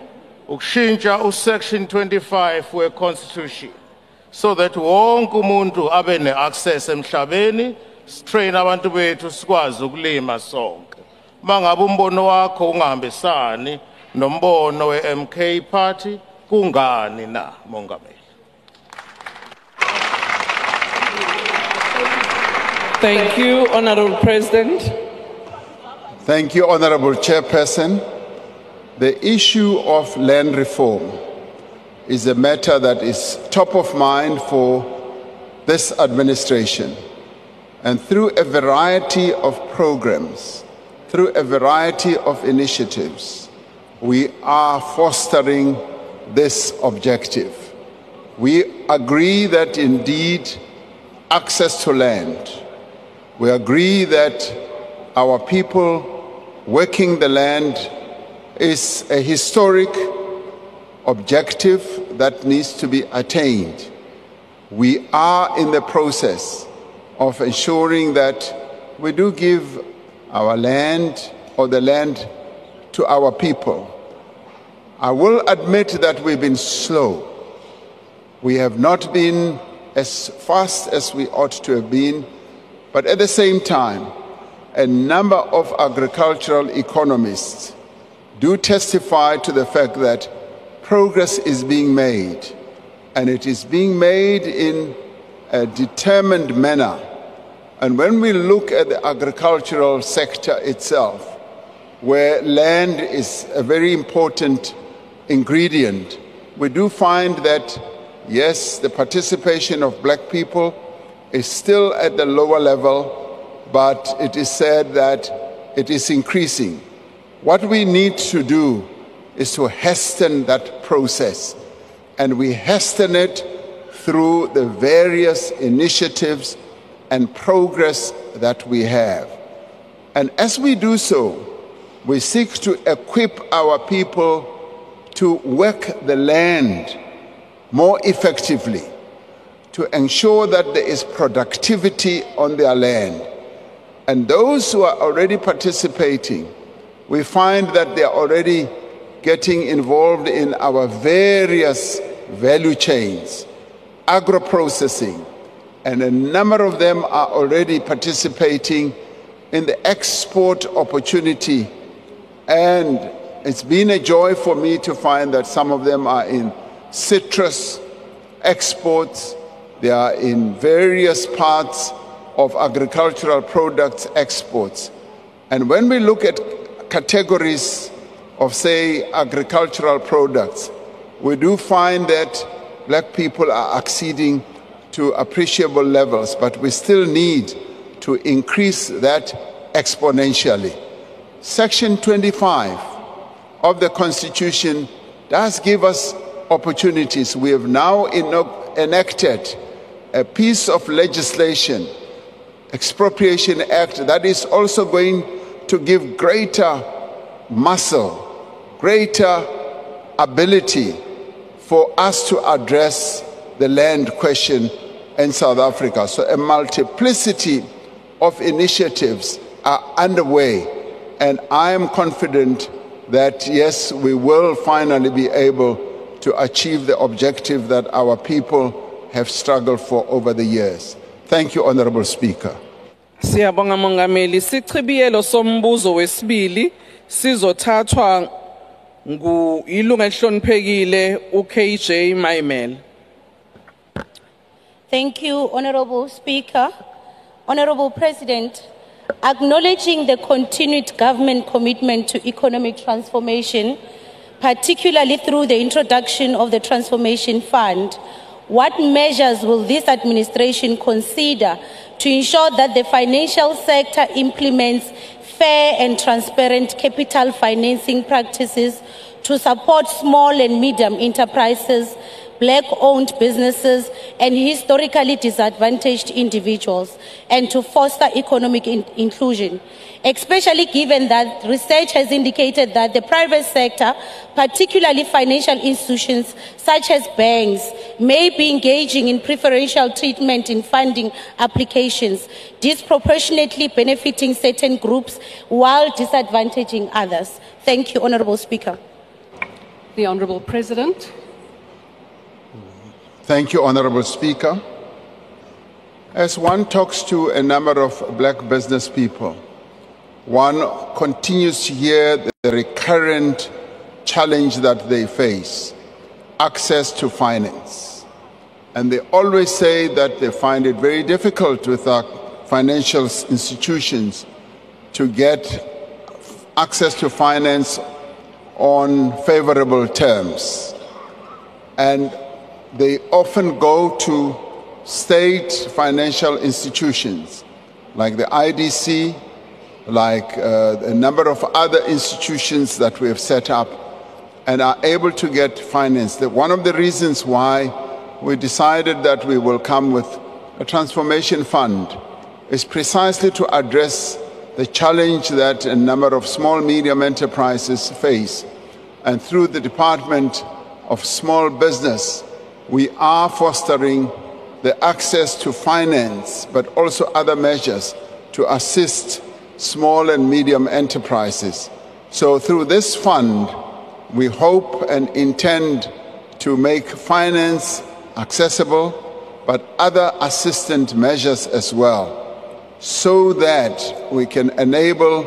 ukushintsha usection 25 we-constitution so that wonke umuntu abe ne-access emhlabeni, strain abantu bethu sikwazi ukulima sonke. Mangabe umbono wakho ungahambisani nombono we-MK party, kungani na, Mongameli? Thank you, Honorable President. Thank you, Honorable Chairperson. The issue of land reform is a matter that is top of mind for this administration. And through a variety of programs, through a variety of initiatives, we are fostering this objective. We agree that indeed access to land, we agree that our people working the land is a historic objective that needs to be attained. We are in the process of ensuring that we do give our land or the land to our people. I will admit that we've been slow. We have not been as fast as we ought to have been, but at the same time, a number of agricultural economists do testify to the fact that progress is being made, and it is being made in a determined manner. And when we look at the agricultural sector itself, where land is a very important ingredient, we do find that, yes, the participation of black people is still at the lower level, but it is said that it is increasing. What we need to do is to hasten that process, and we hasten it through the various initiatives and progress that we have. And as we do so, we seek to equip our people to work the land more effectively, to ensure that there is productivity on their land. And those who are already participating, we find that they are already getting involved in our various value chains, agro-processing, and a number of them are already participating in the export opportunity. And it's been a joy for me to find that some of them are in citrus exports, they are in various parts of agricultural products exports. And when we look at categories of, say, agricultural products, we do find that black people are acceding to appreciable levels, but we still need to increase that exponentially. Section 25 of the Constitution does give us opportunities. We have now enacted a piece of legislation, Expropriation Act, that is also going to give greater muscle, greater ability for us to address the land question in South Africa. So a multiplicity of initiatives are underway, and I am confident that, yes, we will finally be able to achieve the objective that our people have struggled for over the years. Thank you, Honorable Speaker. Siyabonga Mongameli. Sichibiyelo sombuzo wesibili sizothathwa ilunga elihloniphekile uKJ Maimel. Thank you, Honorable Speaker. Honorable President, acknowledging the continued government commitment to economic transformation, particularly through the introduction of the Transformation Fund, what measures will this administration consider to ensure that the financial sector implements fair and transparent capital financing practices to support small and medium enterprises, black-owned businesses, and historically disadvantaged individuals, and to foster economic inclusion, especially given that research has indicated that the private sector, particularly financial institutions such as banks, may be engaging in preferential treatment in funding applications, disproportionately benefiting certain groups while disadvantaging others. Thank you, Honorable Speaker. The Honorable President. Thank you, Honorable Speaker. As one talks to a number of black business people, one continues to hear the recurrent challenge that they face, access to finance. And they always say that they find it very difficult with our financial institutions to get access to finance on favorable terms. And they often go to state financial institutions like the IDC, like a number of other institutions that we have set up, and are able to get finance. One of the reasons why we decided that we will come with a transformation fund is precisely to address the challenge that a number of small medium enterprises face. And through the Department of Small Business, we are fostering the access to finance, but also other measures to assist small and medium enterprises. So through this fund, we hope and intend to make finance accessible, but other assistance measures as well, so that we can enable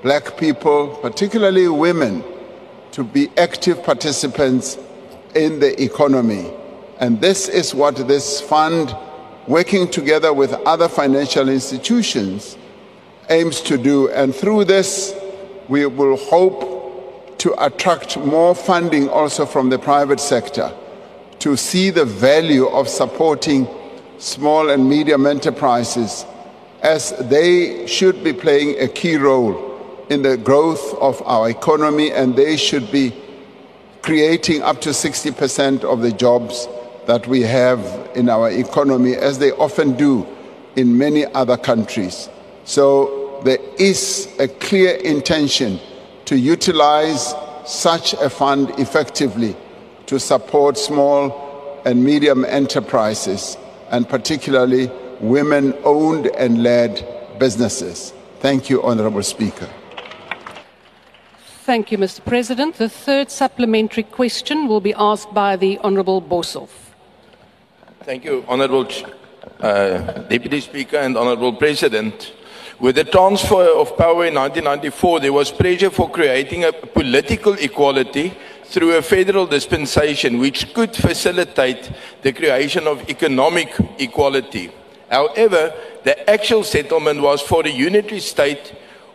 black people, particularly women, to be active participants in the economy. And this is what this fund, working together with other financial institutions, aims to do. And through this, we will hope to attract more funding also from the private sector to see the value of supporting small and medium enterprises, as they should be playing a key role in the growth of our economy, and they should be creating up to 60% of the jobs that we have in our economy, as they often do in many other countries. So there is a clear intention to utilize such a fund effectively to support small and medium enterprises, and particularly women-owned and led businesses. Thank you, Honourable Speaker. Thank you, Mr. President. The third supplementary question will be asked by the Honourable Boshoff. Thank you, Honourable Deputy Speaker and Honourable President. With the transfer of power in 1994, there was pressure for creating a political equality through a federal dispensation which could facilitate the creation of economic equality. However, the actual settlement was for a unitary state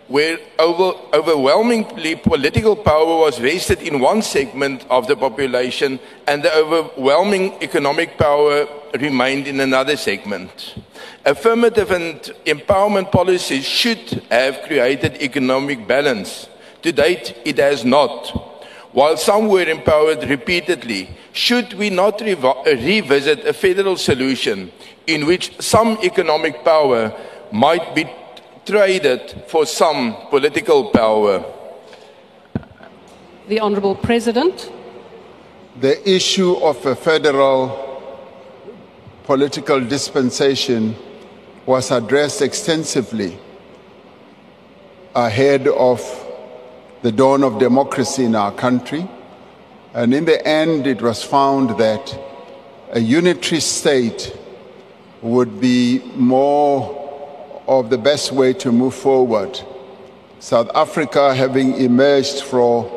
where overwhelmingly political power was vested in one segment of the population and the overwhelming economic power remained in another segment. Affirmative and empowerment policies should have created economic balance. To date, it has not. While some were empowered repeatedly, should we not revisit a federal solution in which some economic power might be traded for some political power? The Honourable President. The issue of a federal political dispensation was addressed extensively ahead of the dawn of democracy in our country. And in the end, it was found that a unitary state would be more of the best way to move forward. South Africa, having emerged from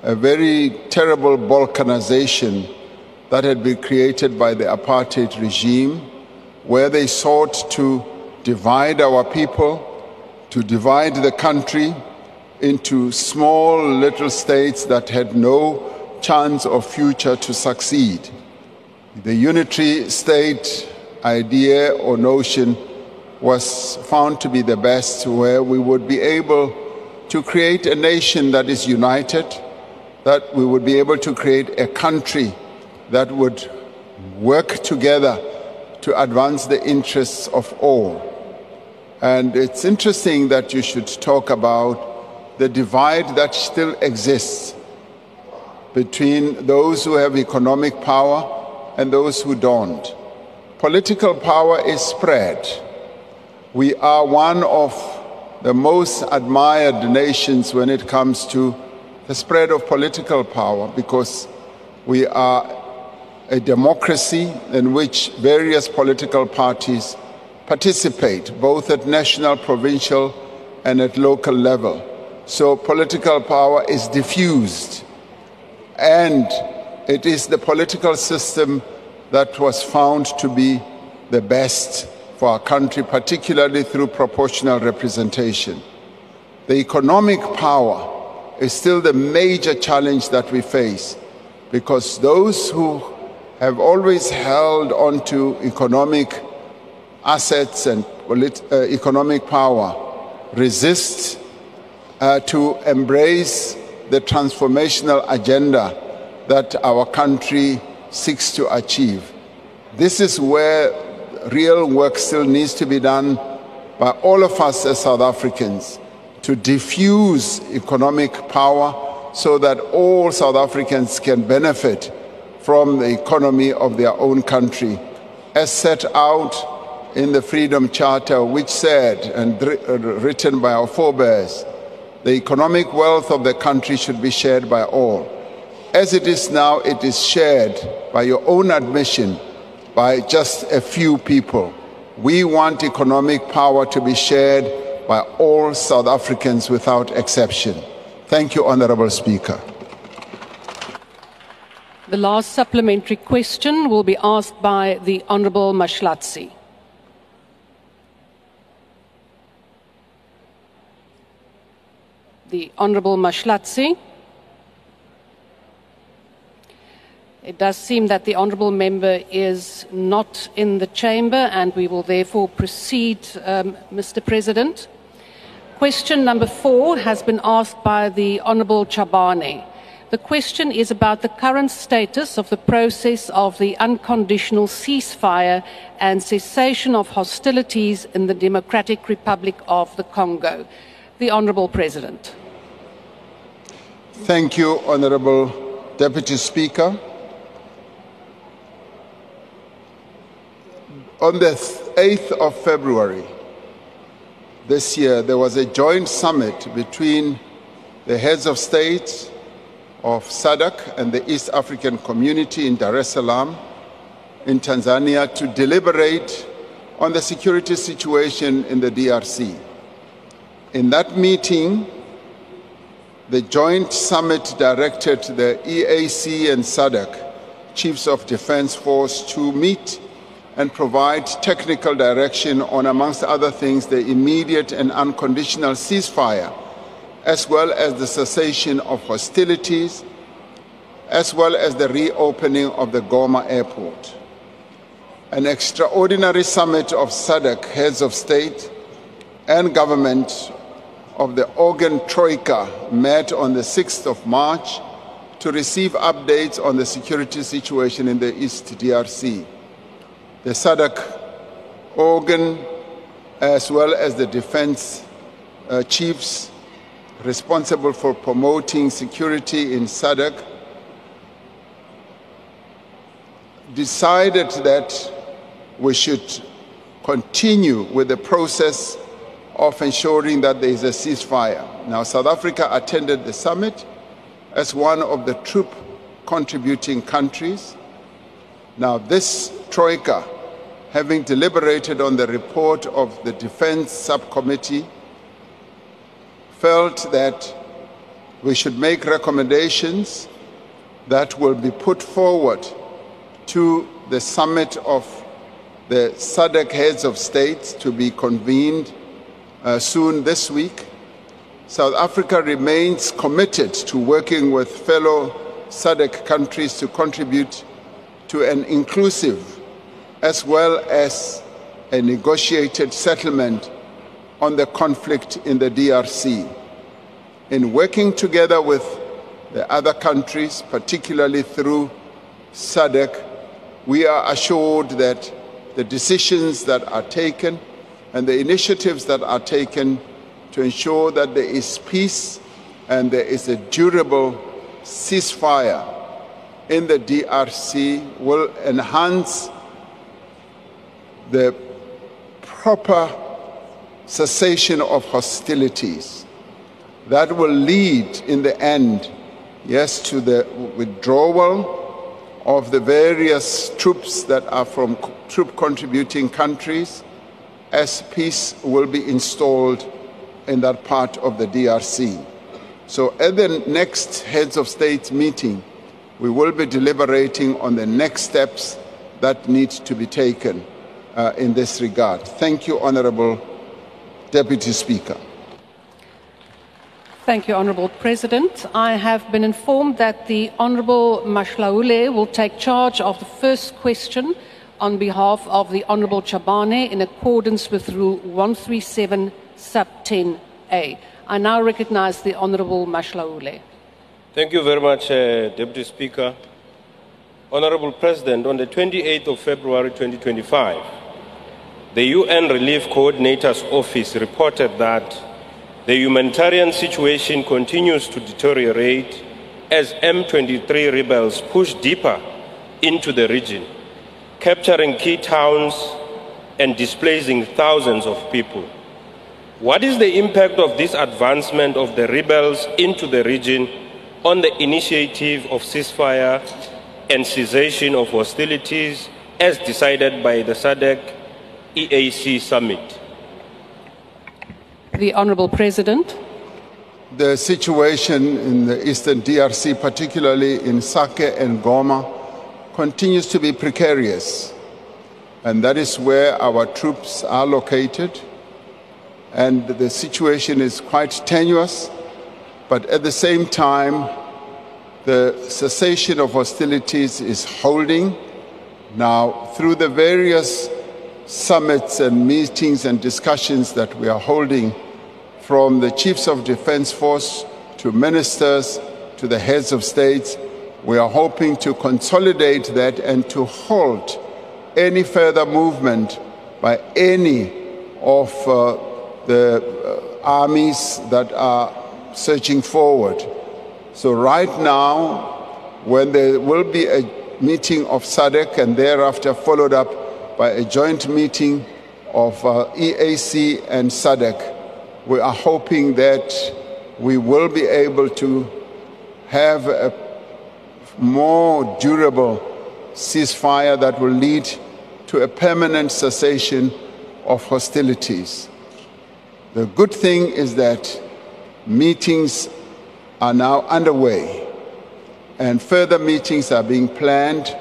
a very terrible balkanization that had been created by the apartheid regime, where they sought to divide our people, to divide the country into small little states that had no chance of future to succeed. The unitary state idea or notion was found to be the best, where we would be able to create a nation that is united, that we would be able to create a country that would work together to advance the interests of all. And it's interesting that you should talk about the divide that still exists between those who have economic power and those who don't. Political power is spread. We are one of the most admired nations when it comes to the spread of political power, because we are a democracy in which various political parties participate, both at national, provincial, and at local level. So political power is diffused, and it is the political system that was found to be the best for our country, particularly through proportional representation. The economic power is still the major challenge that we face, because those who have always held on to economic assets and economic power resist to embrace the transformational agenda that our country seeks to achieve. This is where real work still needs to be done by all of us as South Africans to diffuse economic power so that all South Africans can benefit from the economy of their own country, as set out in the Freedom Charter, which said, and written by our forebears, the economic wealth of the country should be shared by all. As it is now, it is shared, by your own admission, by just a few people. We want economic power to be shared by all South Africans without exception. Thank you, Honourable Speaker. The last supplementary question will be asked by the Honourable Mashlatsi. The Honourable Mashlatsi. It does seem that the Honourable Member is not in the chamber, and we will therefore proceed, Mr. President. Question number 4 has been asked by the Honourable Chabane. The question is about the current status of the process of the unconditional ceasefire and cessation of hostilities in the Democratic Republic of the Congo. The Honourable President. Thank you, Honourable Deputy Speaker. On the 8th of February this year, there was a joint summit between the heads of state of SADC and the East African Community in Dar es Salaam in Tanzania to deliberate on the security situation in the DRC. In that meeting, the joint summit directed the EAC and SADC Chiefs of Defense Force to meet and provide technical direction on, amongst other things, the immediate and unconditional ceasefire, as well as the cessation of hostilities, as well as the reopening of the Goma airport. An extraordinary summit of SADC heads of state and government of the Organ Troika met on the 6th of March to receive updates on the security situation in the East DRC. The SADC organ, as well as the defense chiefs responsible for promoting security in SADC, decided that we should continue with the process of ensuring that there is a ceasefire. Now, South Africa attended the summit as one of the troop contributing countries. Now, this Troika, having deliberated on the report of the Defense Subcommittee, felt that we should make recommendations that will be put forward to the summit of the SADC heads of states to be convened soon this week. South Africa remains committed to working with fellow SADC countries to contribute to an inclusive as well as a negotiated settlement on the conflict in the DRC. In working together with the other countries, particularly through SADC, we are assured that the decisions that are taken and the initiatives that are taken to ensure that there is peace and there is a durable ceasefire in the DRC will enhance the proper cessation of hostilities. That will lead in the end, yes, to the withdrawal of the various troops that are from troop contributing countries, as peace will be installed in that part of the DRC. So at the next Heads of State meeting, we will be deliberating on the next steps that need to be taken in this regard. Thank you, Honourable Deputy Speaker. Thank you, Honourable President. I have been informed that the Honourable Mashlaule will take charge of the first question on behalf of the Honourable Chabane in accordance with Rule 137 sub 10A. I now recognise the Honourable Mashlaule. Thank you very much, Deputy Speaker. Honourable President, on the 28th of February 2025, the UN Relief Coordinator's Office reported that the humanitarian situation continues to deteriorate as M23 rebels push deeper into the region, capturing key towns and displacing thousands of people. What is the impact of this advancement of the rebels into the region on the initiative of ceasefire and cessation of hostilities as decided by the SADC EAC summit? The Honourable President. The situation in the eastern DRC, particularly in Sake and Goma, continues to be precarious. And that is where our troops are located. And the situation is quite tenuous, but at the same time, the cessation of hostilities is holding. Now, through the various summits and meetings and discussions that we are holding, from the chiefs of defense force to ministers to the heads of states, we are hoping to consolidate that and to halt any further movement by any of the armies that are surging forward. So right now, when there will be a meeting of SADC and thereafter followed up by a joint meeting of EAC and SADC, we are hoping that we will be able to have a more durable ceasefire that will lead to a permanent cessation of hostilities. The good thing is that meetings are now underway and further meetings are being planned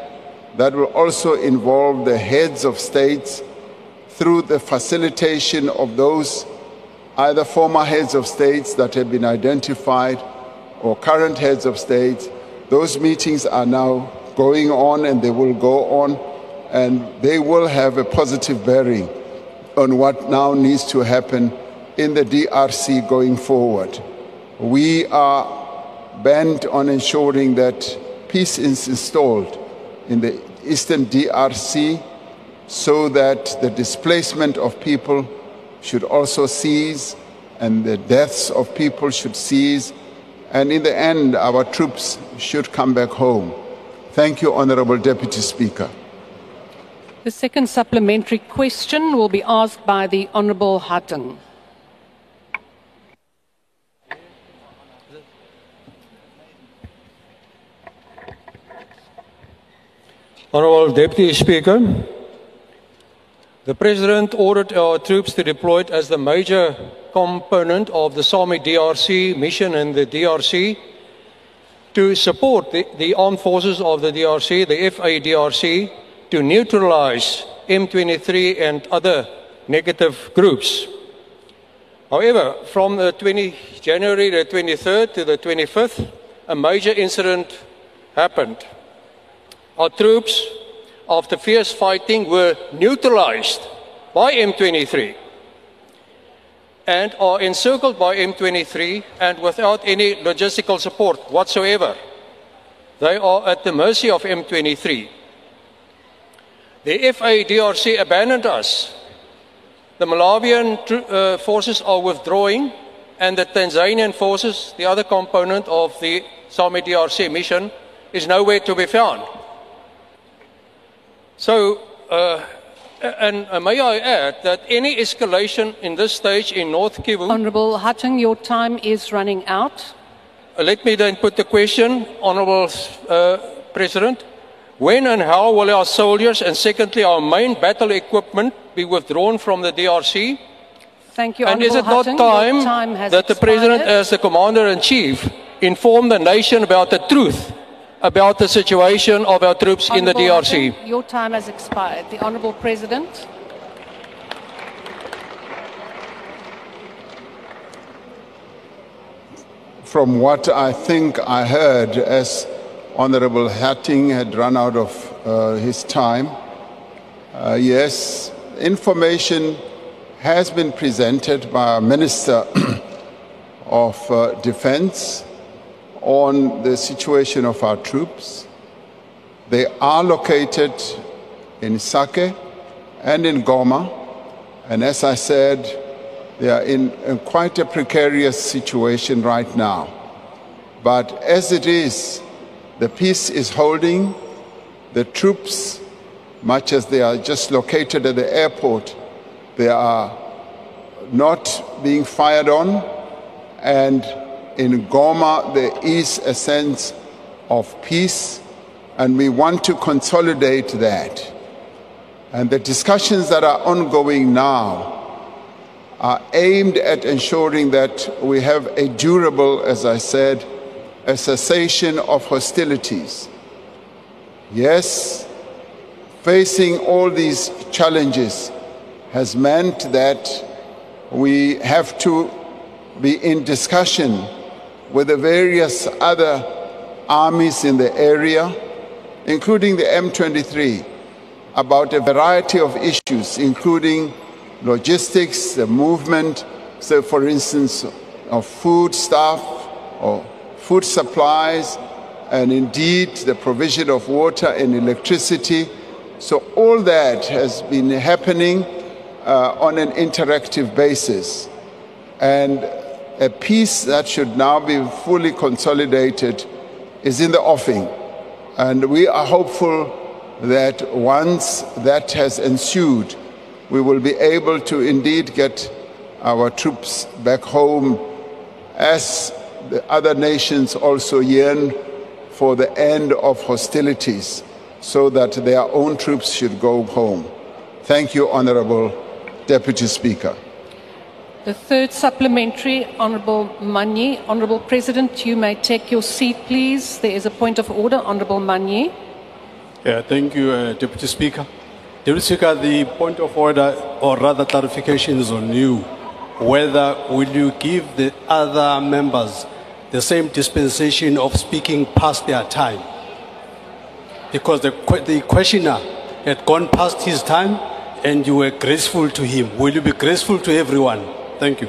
that will also involve the heads of states through the facilitation of those either former heads of states that have been identified or current heads of states. Those meetings are now going on and they will go on, and they will have a positive bearing on what now needs to happen in the DRC going forward. We are bent on ensuring that peace is installed in the eastern DRC so that the displacement of people should also cease and the deaths of people should cease, and in the end our troops should come back home. Thank you, Honourable Deputy Speaker. The second supplementary question will be asked by the Honourable Hutton. Honourable Deputy Speaker, the President ordered our troops to deploy as the major component of the SAMI DRC mission in the DRC to support the armed forces of the DRC, the FADRC, to neutralize M23 and other negative groups. However, from the January the 23rd to the 25th, a major incident happened. Our troops, after fierce fighting, were neutralized by M23 and are encircled by M23 and without any logistical support whatsoever. They are at the mercy of M23. The FADRC abandoned us. The Malawian forces are withdrawing, and the Tanzanian forces, the other component of the SAMI DRC mission, is nowhere to be found. So, may I add that any escalation in this stage in North Kivu... Honourable Hutton, your time is running out. Let me then put the question, Honourable President. When and how will our soldiers and secondly our main battle equipment be withdrawn from the DRC? Thank you, and is it not Hutton, time that the President, as the Commander-in-Chief, inform the nation about the truth about the situation of our troops in the DRC? Hutton, your time has expired. The Honourable President. From what I think I heard, as Honourable Hatting had run out of his time, yes, information has been presented by our Minister of Defence on the situation of our troops. They are located in Sake and in Goma, And as I said, they are in quite a precarious situation right now. But as it is, the peace is holding. The troops, much as they are just located at the airport, they are not being fired on. And in Goma, there is a sense of peace, and we want to consolidate that. And the discussions that are ongoing now are aimed at ensuring that we have a durable, as I said, a cessation of hostilities. Yes, facing all these challenges has meant that we have to be in discussion with the various other armies in the area, including the M23, about a variety of issues, including logistics, the movement, so for instance, of food stuff or food supplies, and indeed the provision of water and electricity. So all that has been happening on an interactive basis. And a peace that should now be fully consolidated is in the offing. And we are hopeful that once that has ensued, we will be able to indeed get our troops back home, as the other nations also yearn for the end of hostilities, so that their own troops should go home. Thank you, Honourable Deputy Speaker. The third supplementary, Honourable Manyi. Honourable President, you may take your seat, please. There is a point of order. Honourable Manyi. Yeah, thank you, Deputy Speaker. Deputy Speaker, the point of order, or rather clarification, is on you. Whether will you give the other members the same dispensation of speaking past their time? Because the questioner had gone past his time and you were graceful to him. Will you be graceful to everyone? Thank you.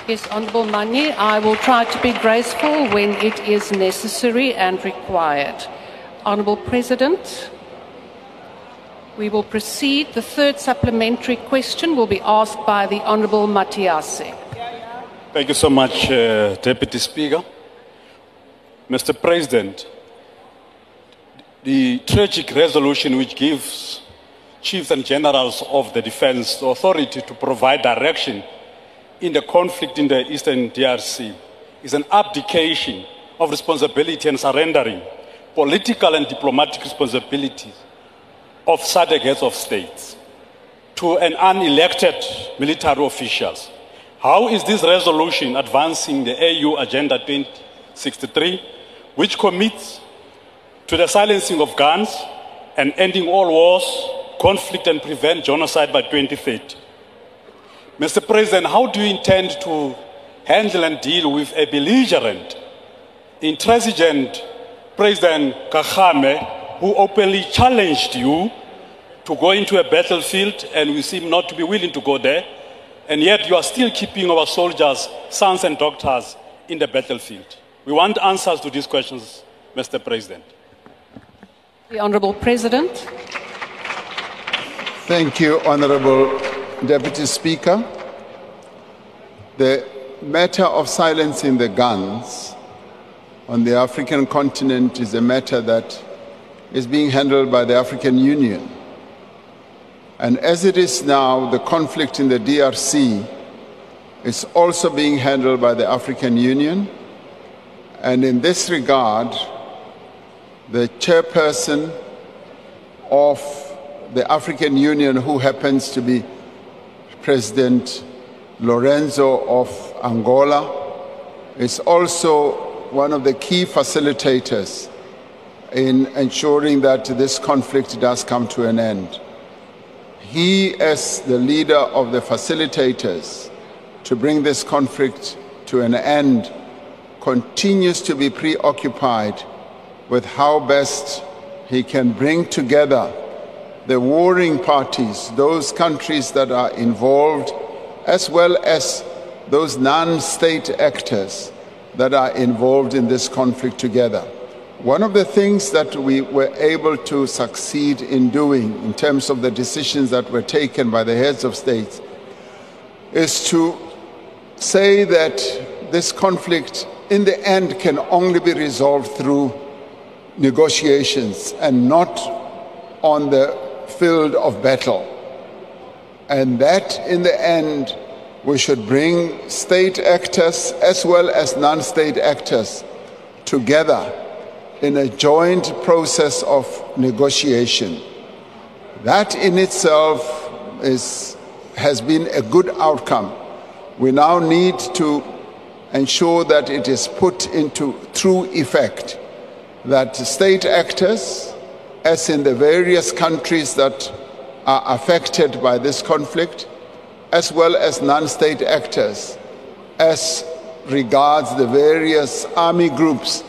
Yes, Honourable Manyi, I will try to be graceful when it is necessary and required. Honourable President, we will proceed. The third supplementary question will be asked by the Honourable Matiase. Thank you so much, Deputy Speaker. Mr. President, the tragic resolution which gives chiefs and generals of the defense the authority to provide direction in the conflict in the Eastern DRC is an abdication of responsibility and surrendering political and diplomatic responsibilities of SADC heads of states to an unelected military officials. How is this resolution advancing the AU Agenda 2063, which commits to the silencing of guns and ending all wars, conflict, and prevent genocide by 2030? Mr. President, how do you intend to handle and deal with a belligerent, intransigent President Kagame, who openly challenged you to go into a battlefield, and we seem not to be willing to go there, and yet you are still keeping our soldiers, sons and daughters in the battlefield? We want answers to these questions, Mr. President. The Honourable President. Thank you, Honourable Deputy Speaker. The matter of silencing the guns on the African continent is a matter that is being handled by the African Union. And as it is now, the conflict in the DRC is also being handled by the African Union. And in this regard, the chairperson of the African Union, who happens to be President Lorenzo of Angola, is also one of the key facilitators in ensuring that this conflict does come to an end. He, as the leader of the facilitators to bring this conflict to an end, continues to be preoccupied with how best he can bring together the warring parties, those countries that are involved, as well as those non-state actors that are involved in this conflict together. One of the things that we were able to succeed in doing in terms of the decisions that were taken by the heads of states is to say that this conflict in the end can only be resolved through negotiations and not on the field of battle. And that in the end we should bring state actors as well as non-state actors together in a joint process of negotiation. That in itself has been a good outcome. We now need to ensure that it is put into true effect, that state actors, as in the various countries that are affected by this conflict, as well as non-state actors, as regards the various army groups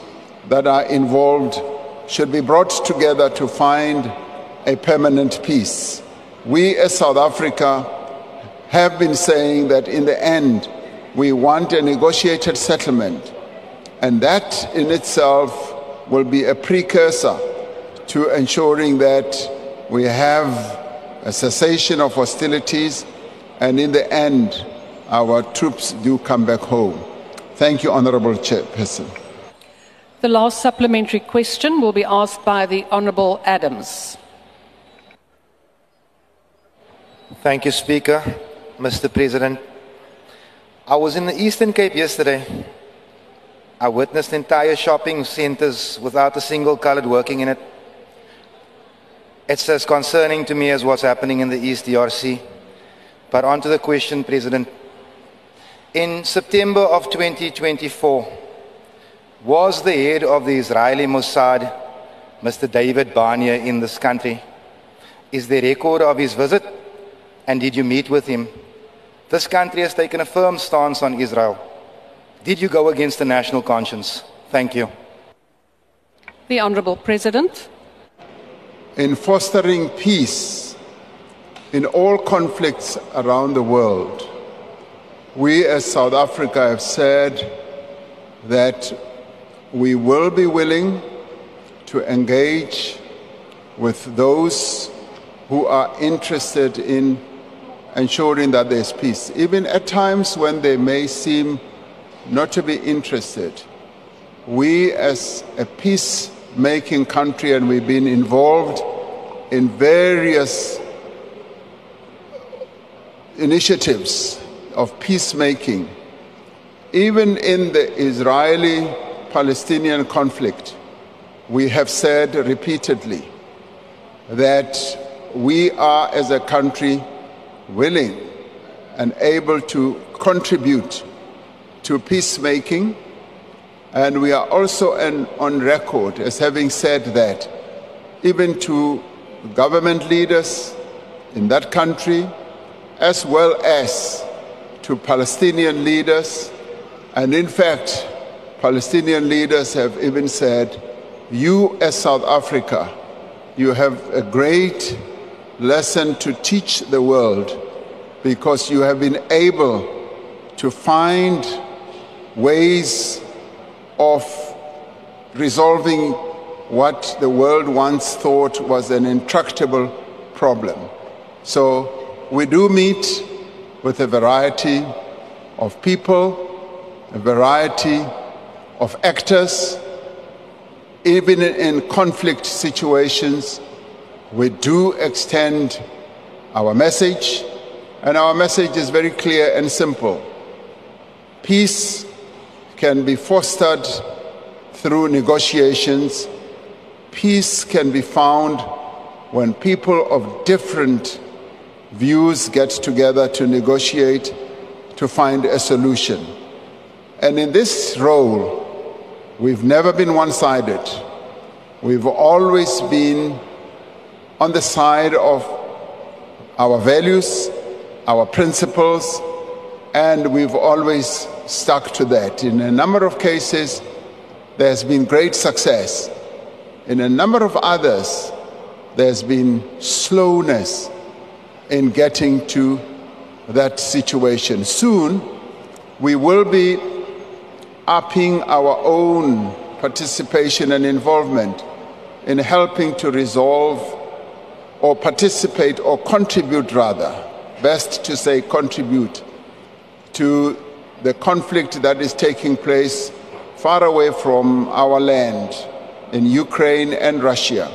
that are involved, should be brought together to find a permanent peace. We as South Africa have been saying that in the end we want a negotiated settlement, and that in itself will be a precursor to ensuring that we have a cessation of hostilities, and in the end our troops do come back home. Thank you, Honourable Chairperson. The last supplementary question will be asked by the Honourable Adams. Thank you, Speaker. Mr. President, I was in the Eastern Cape yesterday. I witnessed entire shopping centres without a single coloured working in it. It's as concerning to me as what's happening in the East DRC. But on to the question, President. In September of 2024, was the head of the Israeli Mossad, Mr. David Barnea, in this country? Is there record of his visit? And did you meet with him? This country has taken a firm stance on Israel. Did you go against the national conscience? Thank you. The Honourable President. In fostering peace in all conflicts around the world, we as South Africa have said that we will be willing to engage with those who are interested in ensuring that there's peace, even at times when they may seem not to be interested. We as a peacemaking country, and we've been involved in various initiatives of peacemaking, even in the Israeli-Palestinian conflict, we have said repeatedly that we are as a country willing and able to contribute to peacemaking, and we are also on record as having said that even to government leaders in that country, as well as to Palestinian leaders. And in fact, Palestinian leaders have even said, you as South Africa, you have a great lesson to teach the world, because you have been able to find ways of resolving what the world once thought was an intractable problem. So we do meet with a variety of people, a variety of actors. Even in conflict situations, we do extend our message, and our message is very clear and simple. Peace can be fostered through negotiations. Peace can be found when people of different views get together to negotiate, to find a solution. And in this role, we've never been one-sided. We've always been on the side of our values, our principles, and we've always stuck to that. In a number of cases, there's been great success. In a number of others, there's been slowness in getting to that situation. Soon, we will be upping our own participation and involvement in helping to resolve or participate or contribute rather, best to say contribute, to the conflict that is taking place far away from our land in Ukraine and Russia.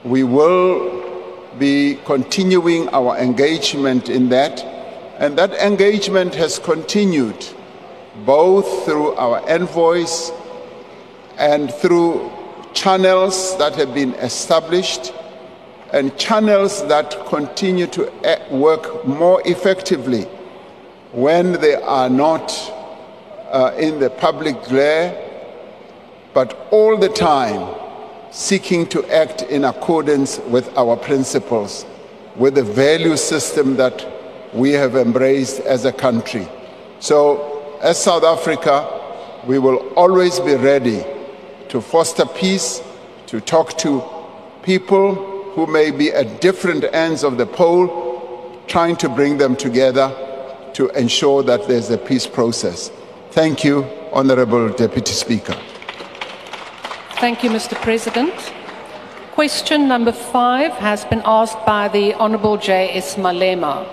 We will be continuing our engagement in that, and that engagement has continued both through our envoys and through channels that have been established and channels that continue to work more effectively when they are not in the public glare, but all the time seeking to act in accordance with our principles, with the value system that we have embraced as a country. So, as South Africa, we will always be ready to foster peace, to talk to people who may be at different ends of the pole, trying to bring them together to ensure that there's a peace process. Thank you, Honorable Deputy Speaker. Thank you, Mr. President. Question number 5 has been asked by the Honourable J.S. Malema.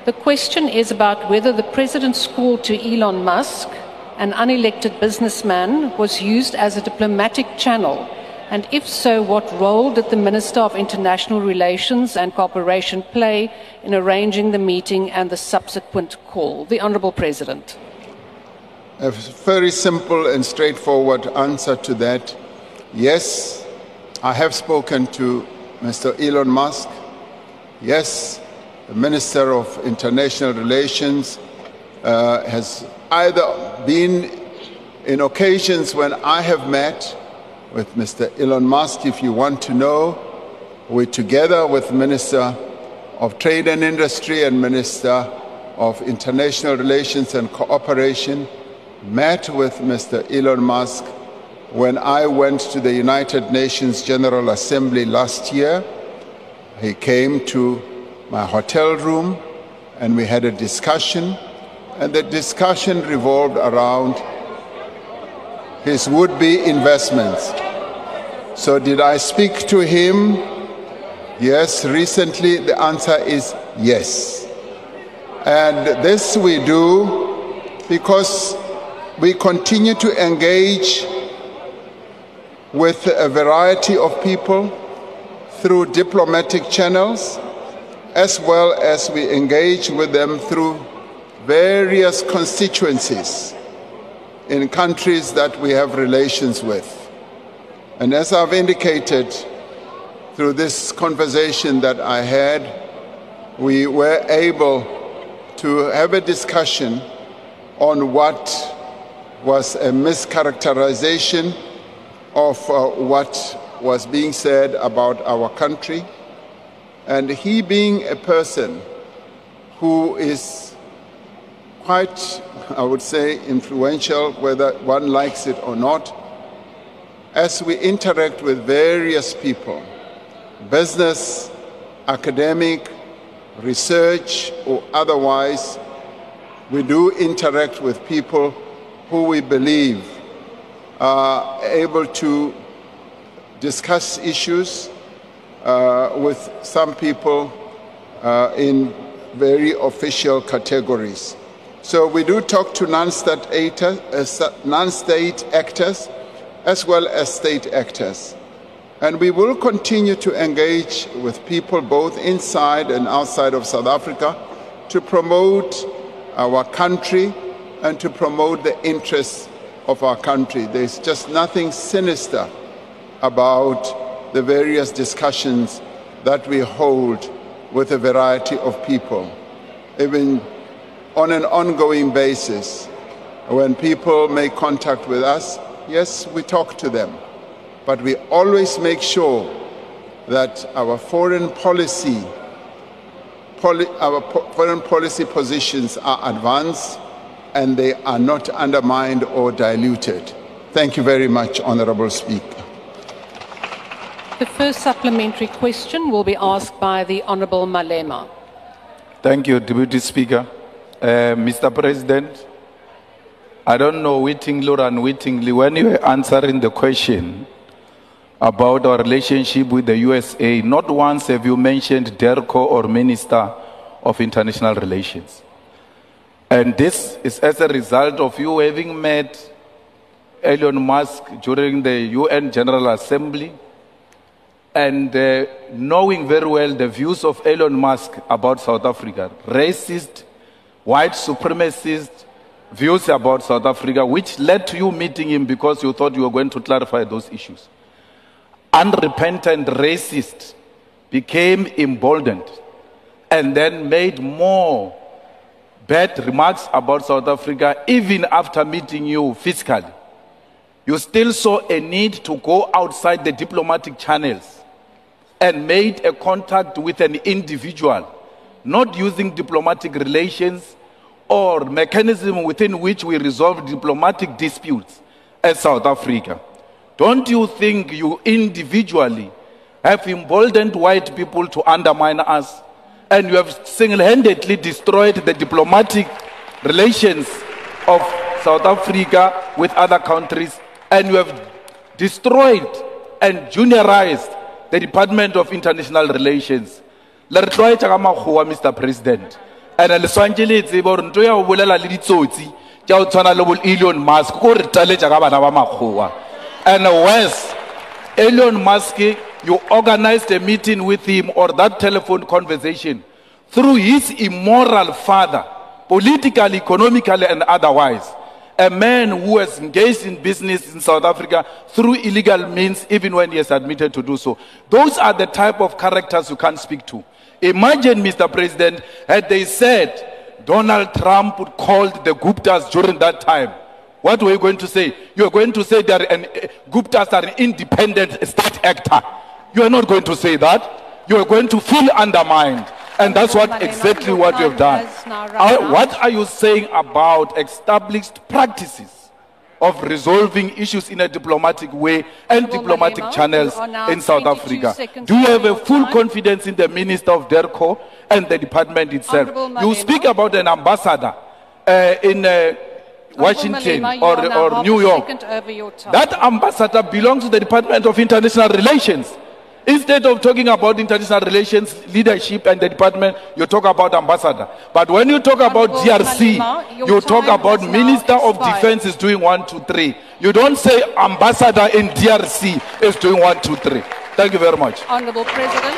The question is about whether the President's call to Elon Musk, an unelected businessman, was used as a diplomatic channel, and if so, what role did the Minister of International Relations and Cooperation play in arranging the meeting and the subsequent call? The Honourable President. A very simple and straightforward answer to that. Yes, I have spoken to Mr. Elon Musk. Yes, the Minister of International Relations has either been in occasions when I have met with Mr. Elon Musk, if you want to know, we together with Minister of Trade and Industry and Minister of International Relations and Cooperation met with Mr. Elon Musk when I went to the United Nations General Assembly last year. He came to my hotel room and we had a discussion, and the discussion revolved around his would-be investments. So did I speak to him? Yes, recently the answer is yes. And this we do because we continue to engage with a variety of people through diplomatic channels, as well as we engage with them through various constituencies in countries that we have relations with. And as I've indicated through this conversation that I had, we were able to have a discussion on what was a mischaracterization of what was being said about our country. And he being a person who is quite, I would say, influential, whether one likes it or not, as we interact with various people, business, academic, research, or otherwise, we do interact with people who we believe are able to discuss issues with some people in very official categories. So we do talk to non-state actors as well as state actors. And we will continue to engage with people both inside and outside of South Africa to promote our country and to promote the interests of our country. There's just nothing sinister about the various discussions that we hold with a variety of people. Even on an ongoing basis, when people make contact with us, yes, we talk to them, but we always make sure that our foreign policy positions are advanced and they are not undermined or diluted. Thank you very much, Honourable Speaker. The first supplementary question will be asked by the Honourable Malema. Thank you, Deputy Speaker. Mr. President, I don't know wittingly or unwittingly, when you were answering the question about our relationship with the USA, not once have you mentioned DERCO or Minister of International Relations. And this is as a result of you having met Elon Musk during the UN General Assembly and knowing very well the views of Elon Musk about South Africa, racist, white supremacist views about South Africa, which led to you meeting him because you thought you were going to clarify those issues. Unrepentant racist became emboldened and then made more bad remarks about South Africa even after meeting you physically. You still saw a need to go outside the diplomatic channels and made a contact with an individual, not using diplomatic relations or mechanism within which we resolve diplomatic disputes as South Africa. Don't you think you individually have emboldened white people to undermine us, and you have single-handedly destroyed the diplomatic relations of South Africa with other countries, and you have destroyed and juniorized the Department of International Relations? Mr. President. And Elon Musk, and worse, Elon Musk, you organized a meeting with him or that telephone conversation through his immoral father, politically, economically, and otherwise. A man who has engaged in business in South Africa through illegal means, even when he has admitted to do so. Those are the type of characters you can't speak to. Imagine, Mr. President, had they said Donald Trump called the Guptas during that time. What were you going to say? You are going to say that Guptas are an independent state actor. You are not going to say that. You are going to feel undermined. And that's exactly what you have done. What are you saying about established practices of resolving issues in a diplomatic way and diplomatic channels in South Africa? Do you have a full confidence in the Minister of DERCO and the department itself? You speak about an ambassador in Washington or New York. That ambassador belongs to the Department of International Relations. Instead of talking about international relations, leadership, and the department, you talk about ambassador. But when you talk about DRC, you talk about Minister of Defense is doing 1, 2, 3. You don't say ambassador in DRC is doing 1, 2, 3. Thank you very much. Honorable President.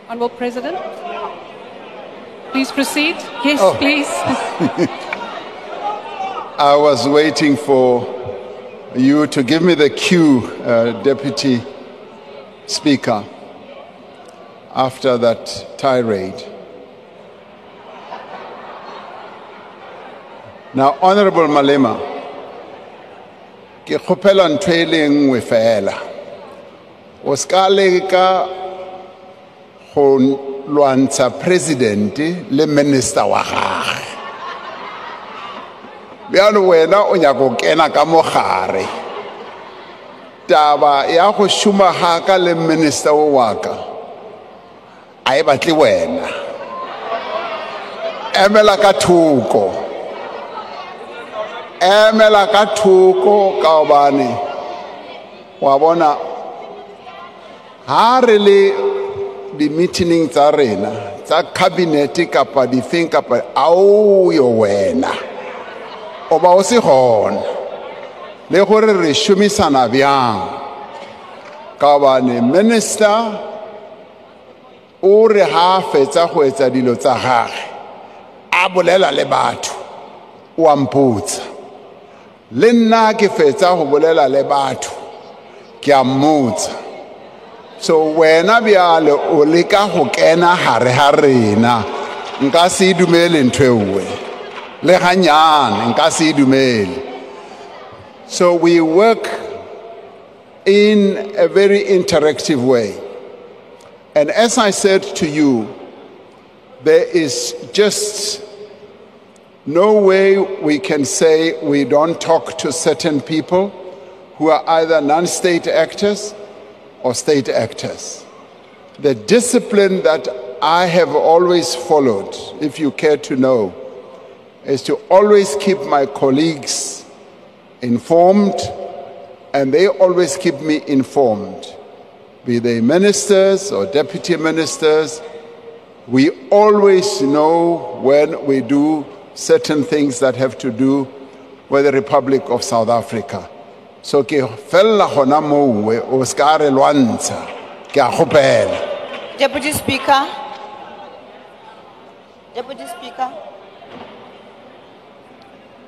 Honorable President. Please proceed. Yes, please. I was waiting for you to give me the cue, Deputy Speaker, after that tirade. Now, Honorable Malema, ke kgopela ntho e le nngwe fela. O ska leka go lwantsha president le minister wa gagwe. Bjalo wena o nyaka go kena ka mogare. Taba ya go šoma haka le minister wa ka a e batle wena. Emela ka thoko. Emela ka thoko ka obane wa bona ha re le di meeting tsa rena tsa cabinet kapa di thing kapa au yo wena o ba o se gona le gore re shumisana byang ka bane minister o re ha fetsa go etsa dilo tsa gagwe a bolela le batho o amputsa le nna ke fetsa go bolela le batho ke a mmutsa. So wena biale o leka go kena hare ha rena nka se dumele ntwewe le ganyana nka se dumele. So we work in a very interactive way, and as I said to you, there is just no way we can say we don't talk to certain people who are either non-state actors or state actors. The discipline that I have always followed, if you care to know, is to always keep my colleagues informed, and they always keep me informed. Be they ministers or deputy ministers, we always know when we do certain things that have to do with the Republic of South Africa. So ke fella hona mowe o ska re lwantsha ke a kgopela. Deputy Speaker. Deputy Speaker.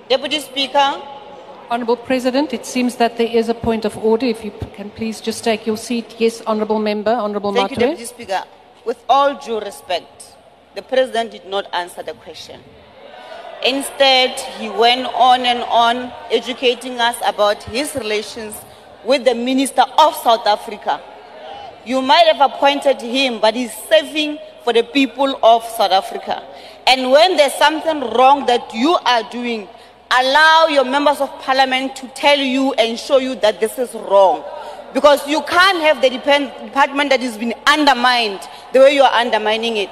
Deputy Speaker. Honourable President, it seems that there is a point of order. If you can please just take your seat. Yes, Honourable Member, Honourable Matwe. Thank you, Deputy Speaker. With all due respect, the President did not answer the question. Instead, he went on and on educating us about his relations with the Minister of South Africa. You might have appointed him, but he's serving for the people of South Africa. And when there's something wrong that you are doing, allow your members of parliament to tell you and show you that this is wrong. Because you can't have the department that has been undermined the way you are undermining it.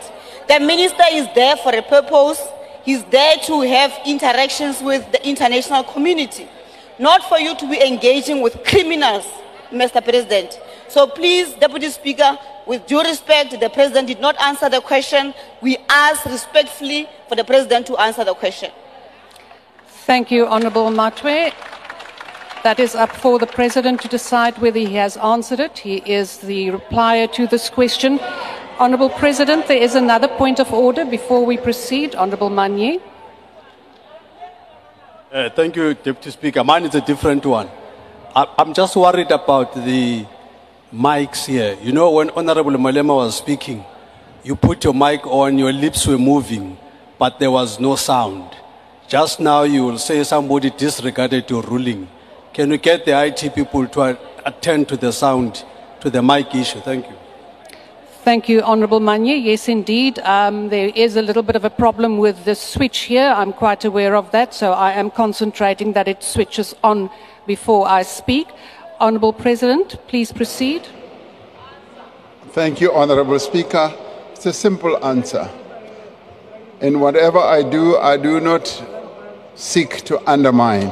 The minister is there for a purpose. He's there to have interactions with the international community, not for you to be engaging with criminals, Mr. President. So please, Deputy Speaker, with due respect, the President did not answer the question. We ask respectfully for the President to answer the question. Thank you, Honourable Matwe. That is up for the President to decide whether he has answered it. He is the replier to this question. Honourable President, there is another point of order before we proceed. Honourable Manye. Thank you, Deputy Speaker. Mine is a different one. I'm just worried about the mics here. You know, when Honourable Malema was speaking, you put your mic on, your lips were moving, but there was no sound. Just now you will say somebody disregarded your ruling. Can you get the IT people to attend to the sound, to the mic issue? Thank you. Thank you, Honourable Manye. Yes, indeed, there is a little bit of a problem with the switch here. I'm quite aware of that, so I am concentrating that it switches on before I speak. Honourable President, please proceed. Thank you, Honourable Speaker. It's a simple answer. In whatever I do not seek to undermine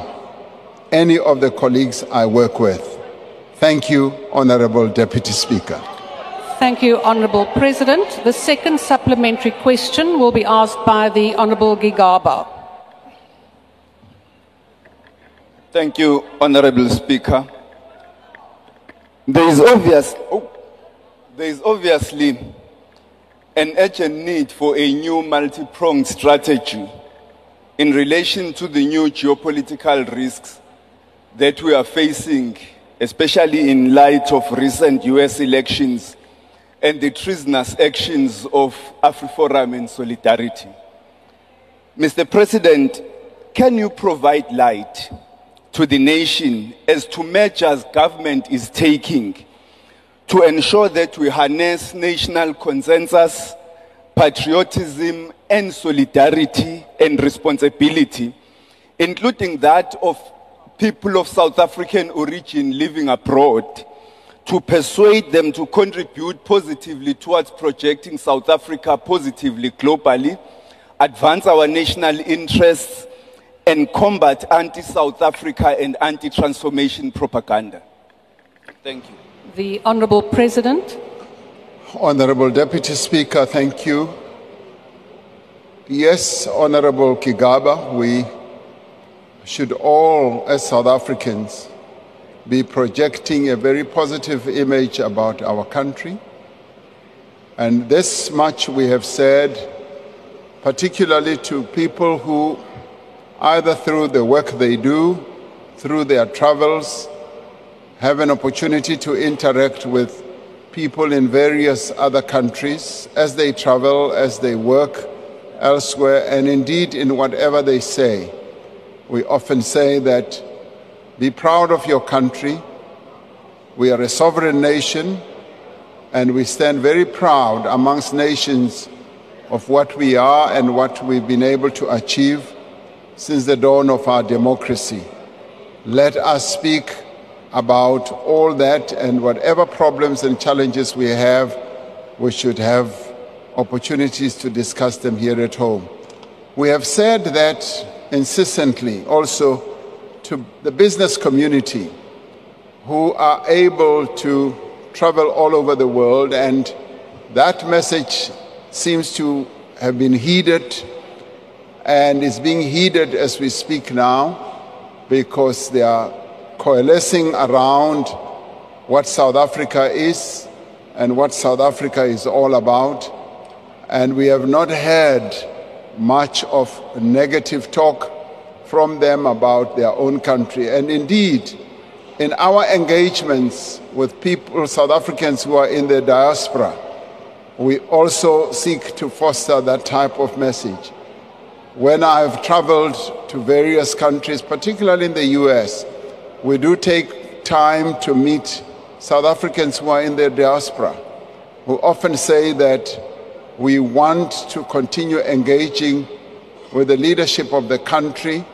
any of the colleagues I work with. Thank you, Honourable Deputy Speaker. Thank you, Honourable President. The second supplementary question will be asked by the Honourable Gigaba. Thank you, Honourable Speaker. There is obviously an urgent need for a new multi-pronged strategy in relation to the new geopolitical risks that we are facing, especially in light of recent US elections and the treasonous actions of AfriForum and Solidarity. Mr. President, can you provide light to the nation as to measures government is taking to ensure that we harness national consensus, patriotism, and solidarity and responsibility, including that of people of South African origin living abroad, to persuade them to contribute positively towards projecting South Africa positively globally, advance our national interests, and combat anti-South Africa and anti-transformation propaganda? Thank you. The Honourable President. Honourable Deputy Speaker, thank you. Yes, Honourable Kigaba, we should all, as South Africans, be projecting a very positive image about our country. And this much we have said, particularly to people who, either through the work they do, through their travels, have an opportunity to interact with people in various other countries as they travel, as they work elsewhere, and indeed in whatever they say. We often say that be proud of your country. We are a sovereign nation, and we stand very proud amongst nations of what we are and what we've been able to achieve since the dawn of our democracy. Let us speak about all that, and whatever problems and challenges we have, we should have opportunities to discuss them here at home. We have said that insistently also to the business community who are able to travel all over the world, and that message seems to have been heeded and is being heeded as we speak now, because they are coalescing around what South Africa is and what South Africa is all about. And we have not heard much of negative talk from them about their own country. And indeed, in our engagements with people, South Africans who are in the diaspora, we also seek to foster that type of message. When I've traveled to various countries, particularly in the US, we do take time to meet South Africans who are in the diaspora, who often say that we want to continue engaging with the leadership of the country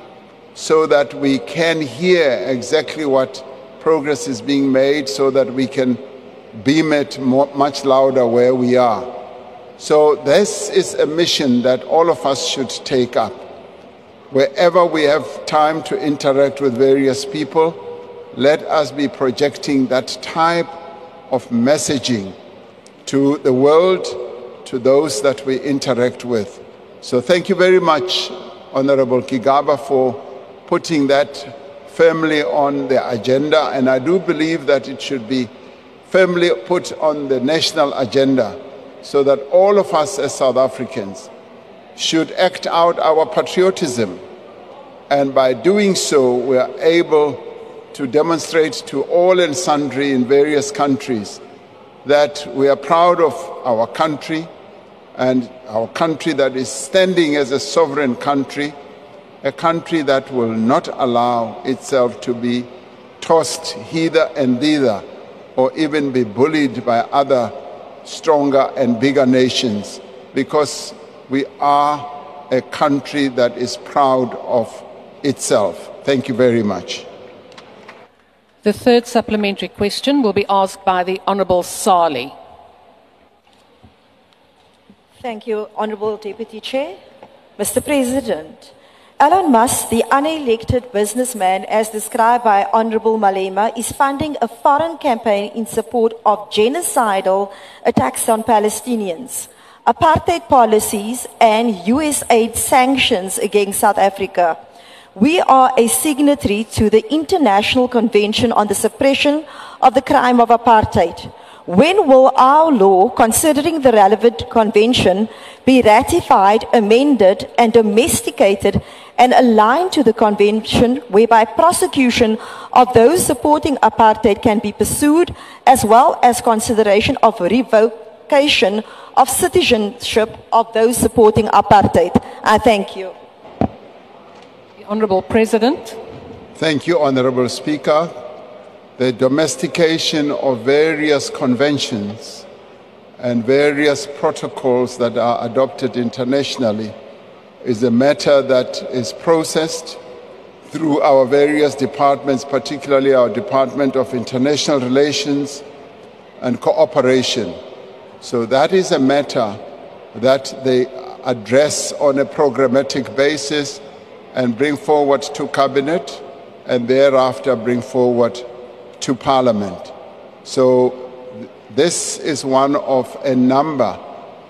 so that we can hear exactly what progress is being made, so that we can beam it much louder where we are. So this is a mission that all of us should take up. Wherever we have time to interact with various people, let us be projecting that type of messaging to the world, to those that we interact with. So thank you very much, Honorable Kigaba, for putting that firmly on the agenda, and I do believe that it should be firmly put on the national agenda so that all of us as South Africans should act out our patriotism, and by doing so we are able to demonstrate to all and sundry in various countries that we are proud of our country, and our country that is standing as a sovereign country, a country that will not allow itself to be tossed hither and thither or even be bullied by other stronger and bigger nations, because we are a country that is proud of itself. Thank you very much. The third supplementary question will be asked by the Honourable Sali. Thank you, Honourable Deputy Chair. Mr. President, Elon Musk, the unelected businessman, as described by Honourable Malema, is funding a foreign campaign in support of genocidal attacks on Palestinians, apartheid policies, and US aid sanctions against South Africa. We are a signatory to the International Convention on the Suppression of the Crime of Apartheid. When will our law, considering the relevant convention, be ratified, amended, and domesticated and aligned to the convention, whereby prosecution of those supporting apartheid can be pursued, as well as consideration of revocation of citizenship of those supporting apartheid? I thank you. The Honourable President. Thank you, Honourable Speaker. The domestication of various conventions and various protocols that are adopted internationally is a matter that is processed through our various departments, particularly our Department of International Relations and Cooperation. So that is a matter that they address on a programmatic basis and bring forward to Cabinet, and thereafter bring forward to Parliament. So this is one of a number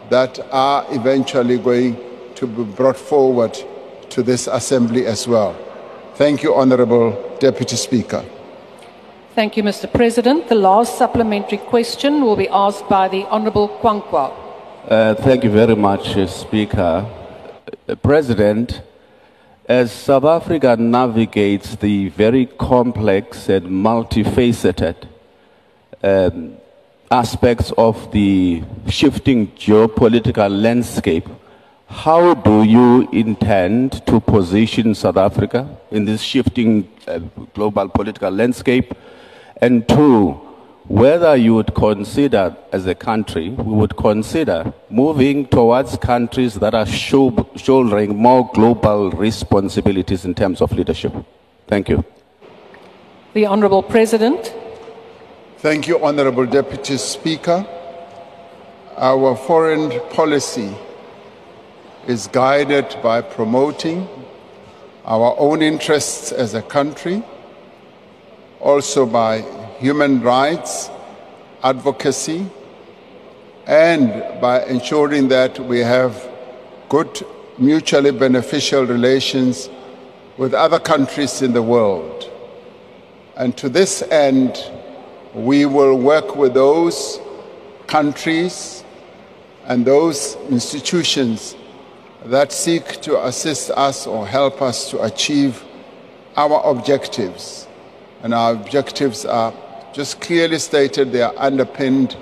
that are eventually going to be brought forward to this Assembly as well. Thank you, Honourable Deputy Speaker. Thank you, Mr. President. The last supplementary question will be asked by the Honourable Kwankwa. Thank you very much, Speaker. President, as South Africa navigates the very complex and multifaceted aspects of the shifting geopolitical landscape, how do you intend to position South Africa in this shifting global political landscape? And two, whether you would consider, as a country, we would consider moving towards countries that are shouldering more global responsibilities in terms of leadership. Thank you. The Honourable President. Thank you, Honourable Deputy Speaker. Our foreign policy is guided by promoting our own interests as a country, also by human rights, advocacy, and by ensuring that we have good, mutually beneficial relations with other countries in the world. And to this end, we will work with those countries and those institutions that seek to assist us or help us to achieve our objectives. And our objectives are just clearly stated. They are underpinned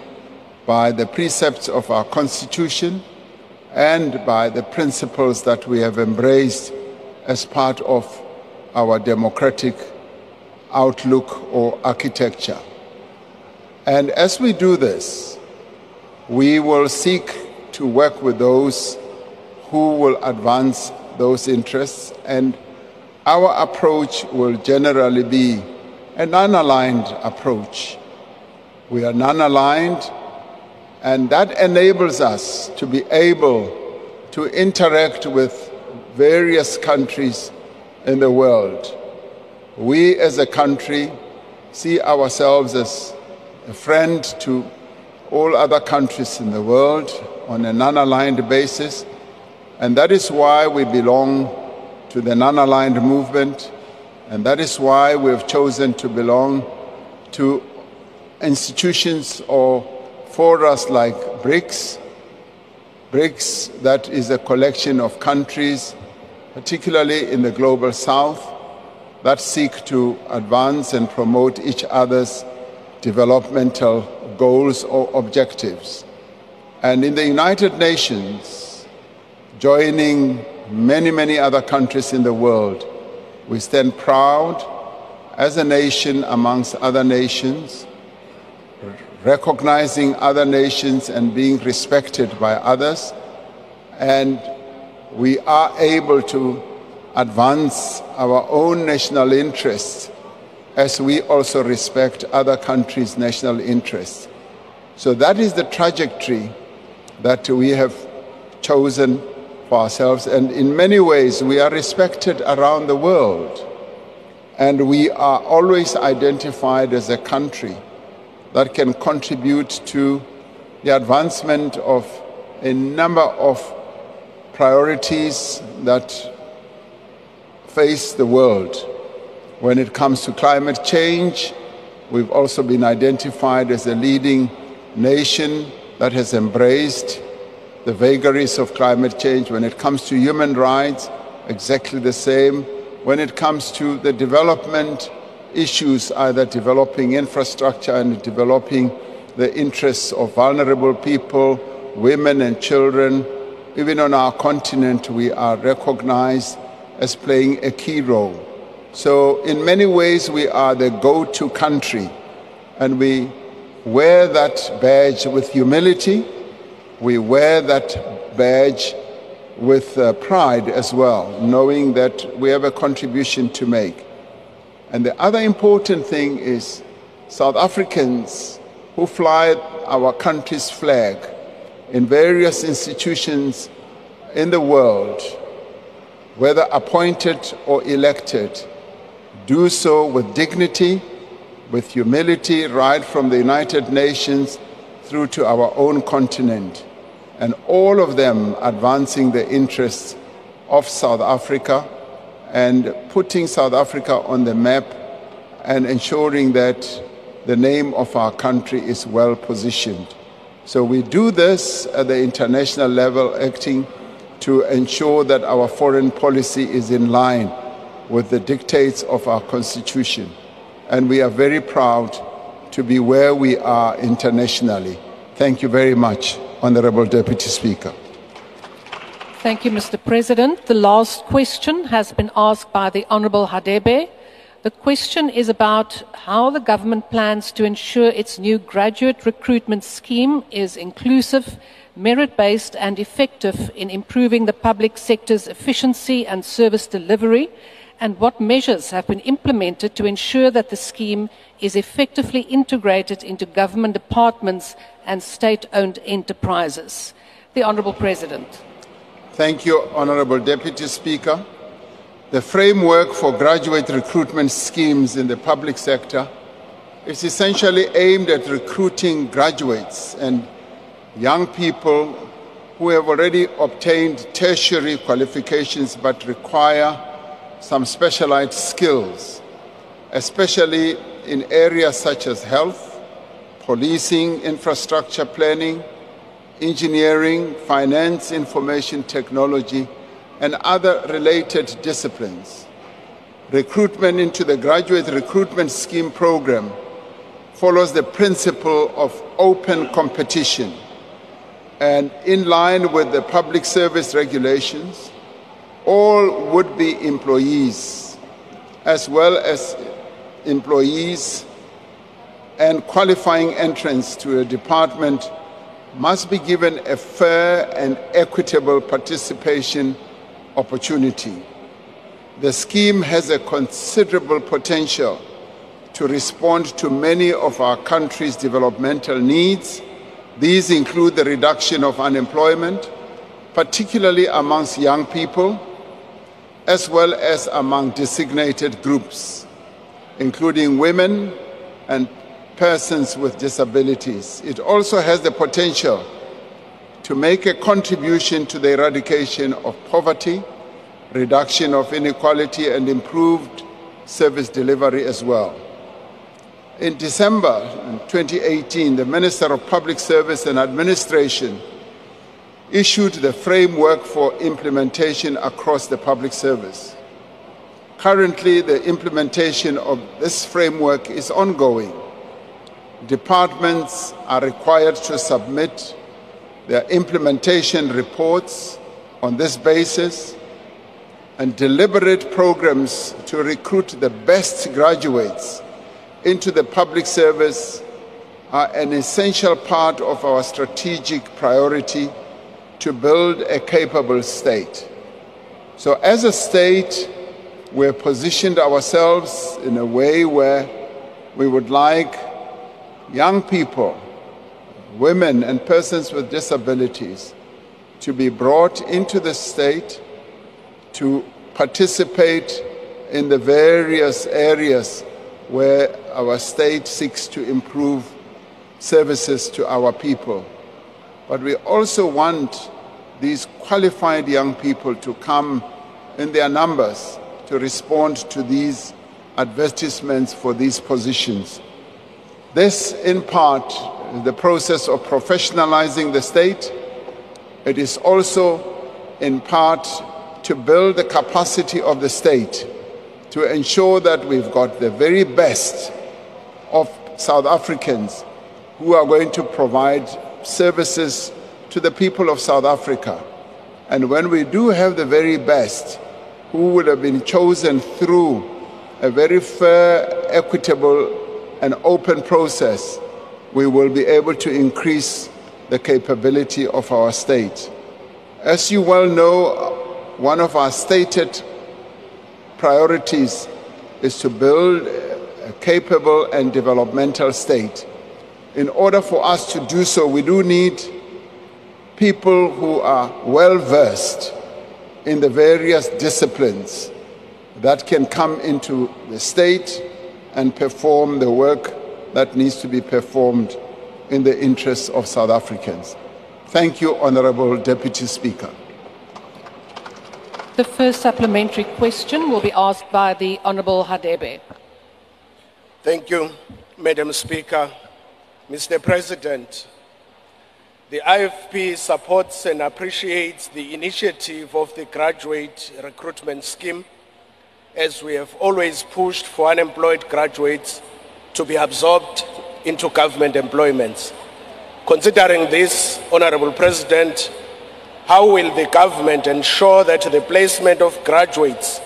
by the precepts of our Constitution and by the principles that we have embraced as part of our democratic outlook or architecture. And as we do this, we will seek to work with those who will advance those interests, and our approach will generally be a non-aligned approach. We are non-aligned, and that enables us to be able to interact with various countries in the world. We as a country see ourselves as a friend to all other countries in the world on a non-aligned basis, and that is why we belong to the non-aligned movement, and that is why we have chosen to belong to institutions or forums like BRICS. BRICS, that is a collection of countries, particularly in the global south, that seek to advance and promote each other's developmental goals or objectives. And in the United Nations, joining many, many other countries in the world, we stand proud as a nation amongst other nations, recognizing other nations and being respected by others, and we are able to advance our own national interests as we also respect other countries' national interests. So that is the trajectory that we have chosen for ourselves, and in many ways we are respected around the world, and we are always identified as a country that can contribute to the advancement of a number of priorities that face the world. When it comes to climate change, we've also been identified as a leading nation that has embraced the vagaries of climate change. When it comes to human rights, exactly the same. When it comes to the development issues, either developing infrastructure and developing the interests of vulnerable people, women and children, even on our continent, we are recognized as playing a key role. So in many ways, we are the go-to country, and we wear that badge with humility. We wear that badge with pride as well, knowing that we have a contribution to make. And the other important thing is South Africans who fly our country's flag in various institutions in the world, whether appointed or elected, do so with dignity, with humility, right from the United Nations through to our own continent, and all of them advancing the interests of South Africa and putting South Africa on the map and ensuring that the name of our country is well positioned. So we do this at the international level, acting to ensure that our foreign policy is in line with the dictates of our Constitution. And we are very proud to be where we are internationally. Thank you very much, Honourable Deputy Speaker. Thank you, Mr. President. The last question has been asked by the Honourable Hadebe. The question is about how the government plans to ensure its new graduate recruitment scheme is inclusive, merit-based and effective in improving the public sector's efficiency and service delivery, And what measures have been implemented to ensure that the scheme is effectively integrated into government departments and state-owned enterprises? The Honourable President. Thank you, Honourable Deputy Speaker. The framework for graduate recruitment schemes in the public sector is essentially aimed at recruiting graduates and young people who have already obtained tertiary qualifications but require some specialized skills, especially in areas such as health, policing, infrastructure planning, engineering, finance, information technology, and other related disciplines. Recruitment into the Graduate Recruitment Scheme program follows the principle of open competition, and in line with the public service regulations, all would-be employees, as well as employees and qualifying entrants to a department, must be given a fair and equitable participation opportunity. The scheme has a considerable potential to respond to many of our country's developmental needs. These include the reduction of unemployment, particularly amongst young people, as well as among designated groups, including women and persons with disabilities. It also has the potential to make a contribution to the eradication of poverty, reduction of inequality, and improved service delivery as well. In December 2018, the Minister of Public Service and Administration issued the framework for implementation across the public service. Currently, the implementation of this framework is ongoing. Departments are required to submit their implementation reports on this basis, and deliberate programs to recruit the best graduates into the public service are an essential part of our strategic priority to build a capable state. So as a state, we have positioned ourselves in a way where we would like young people, women and persons with disabilities to be brought into the state to participate in the various areas where our state seeks to improve services to our people. But we also want these qualified young people to come in their numbers to respond to these advertisements for these positions. This, in part, is the process of professionalizing the state. It is also, in part, to build the capacity of the state to ensure that we've got the very best of South Africans who are going to provide services to the people of South Africa. And when we do have the very best, who will have been chosen through a very fair, equitable, and open process, we will be able to increase the capability of our state. As you well know, one of our stated priorities is to build a capable and developmental state. In order for us to do so, we do need people who are well-versed in the various disciplines that can come into the state and perform the work that needs to be performed in the interests of South Africans. Thank you, Honourable Deputy Speaker. The first supplementary question will be asked by the Honourable Hadebe. Thank you, Madam Speaker. Mr. President, the IFP supports and appreciates the initiative of the Graduate Recruitment Scheme, as we have always pushed for unemployed graduates to be absorbed into government employments. Considering this, Honourable President, how will the government ensure that the placement of graduates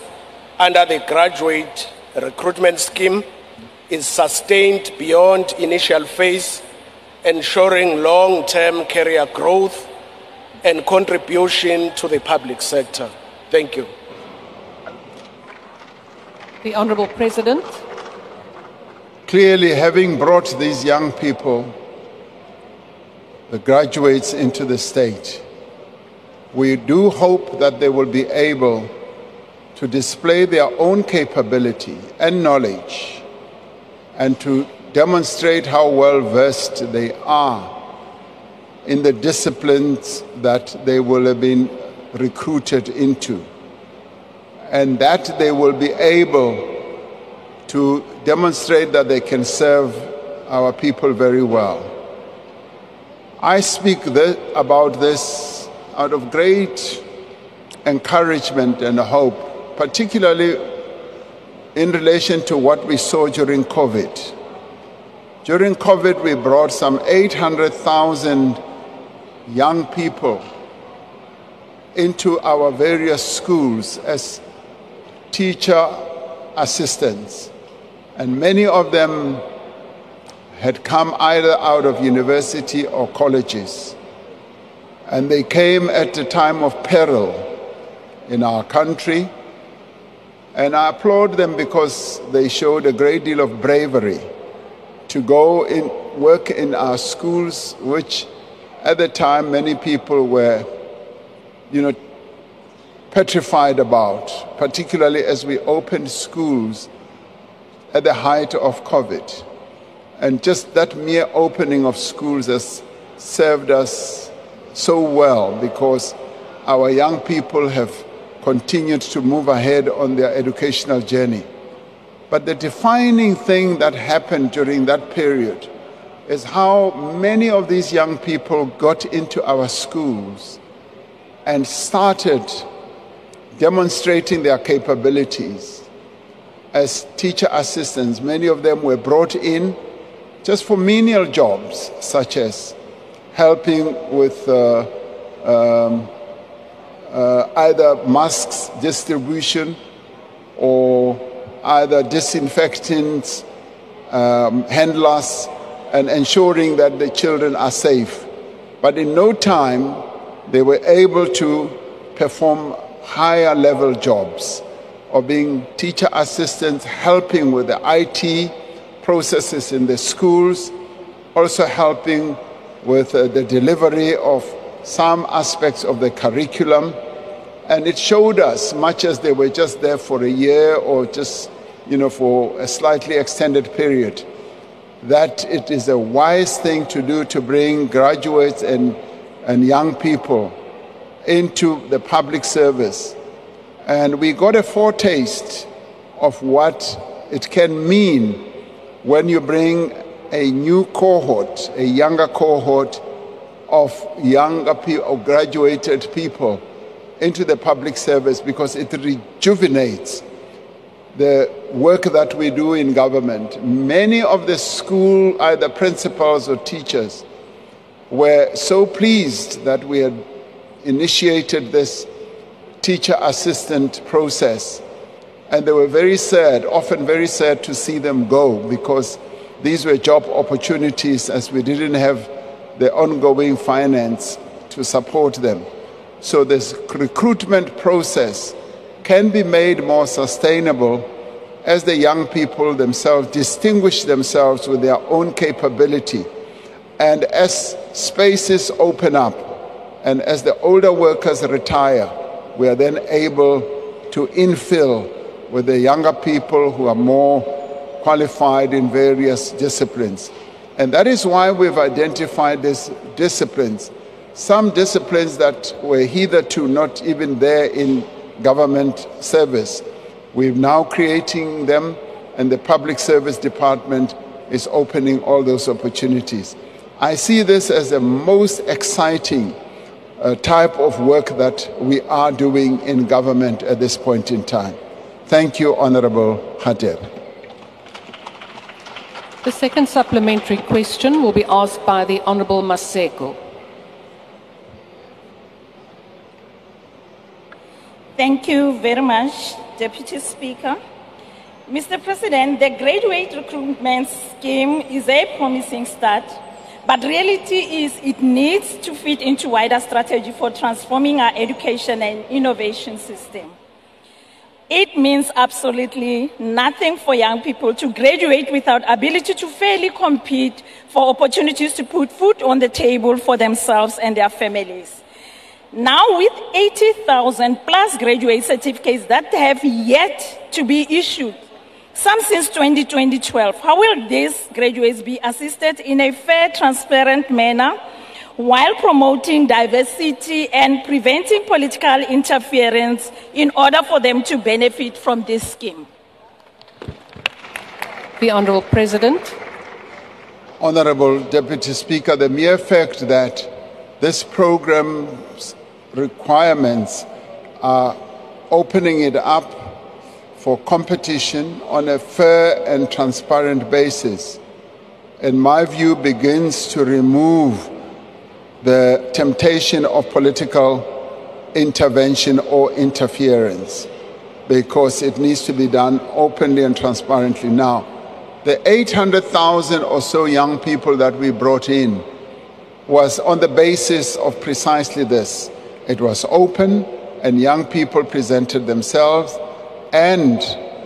under the Graduate Recruitment Scheme is sustained beyond initial phase, ensuring long-term career growth and contribution to the public sector? Thank you. The Honourable President. Clearly, having brought these young people, the graduates, into the state, we do hope that they will be able to display their own capability and knowledge and to demonstrate how well versed they are in the disciplines that they will have been recruited into, and that they will be able to demonstrate that they can serve our people very well. I speak about this out of great encouragement and hope, particularly in relation to what we saw during COVID. During COVID, we brought some 800,000 young people into our various schools as teacher assistants, and many of them had come either out of university or colleges, and they came at a time of peril in our country, and I applaud them because they showed a great deal of bravery to go in, work in our schools, which at the time many people were, petrified about, particularly as we opened schools at the height of COVID. And just that mere opening of schools has served us so well, because our young people have continued to move ahead on their educational journey. But the defining thing that happened during that period is how many of these young people got into our schools and started demonstrating their capabilities as teacher assistants. Many of them were brought in just for menial jobs, such as helping with either masks distribution or either disinfectants, handlers, and ensuring that the children are safe. But in no time, they were able to perform higher level jobs of being teacher assistants, helping with the IT processes in the schools, also helping with the delivery of some aspects of the curriculum. And it showed us, much as they were just there for a year or just, for a slightly extended period, that it is a wise thing to do to bring graduates and young people into the public service. And we got a foretaste of what it can mean when you bring a new cohort, a younger cohort of younger people, of graduated people into the public service, because it rejuvenates the work that we do in government. Many of the school, either principals or teachers, were so pleased that we had initiated this teacher assistant process, and they were very sad, often very sad to see them go, because these were job opportunities, as we didn't have the ongoing finance to support them. So this recruitment process can be made more sustainable as the young people themselves distinguish themselves with their own capability. And as spaces open up and as the older workers retire, we are then able to infill with the younger people who are more qualified in various disciplines. And that is why we've identified these disciplines. Some disciplines that were hitherto not even there in government service, we're now creating them, and the Public Service Department is opening all those opportunities. I see this as the most exciting type of work that we are doing in government at this point in time. Thank you, Honourable Hadeb. The second supplementary question will be asked by the Honourable Maseko. Thank you very much, Deputy Speaker. Mr. President, the graduate recruitment scheme is a promising start, but reality is it needs to fit into wider strategy for transforming our education and innovation system. It means absolutely nothing for young people to graduate without ability to fairly compete for opportunities to put food on the table for themselves and their families. Now, with 80,000 plus graduate certificates that have yet to be issued, some since 2012, how will these graduates be assisted in a fair, transparent manner while promoting diversity and preventing political interference in order for them to benefit from this scheme? The Honourable President. Honourable Deputy Speaker, the mere fact that this program's requirements are opening it up for competition on a fair and transparent basis, in my view, begins to remove the temptation of political intervention or interference, because it needs to be done openly and transparently. Now, the 800,000 or so young people that we brought in was on the basis of precisely this. It was open, and young people presented themselves, and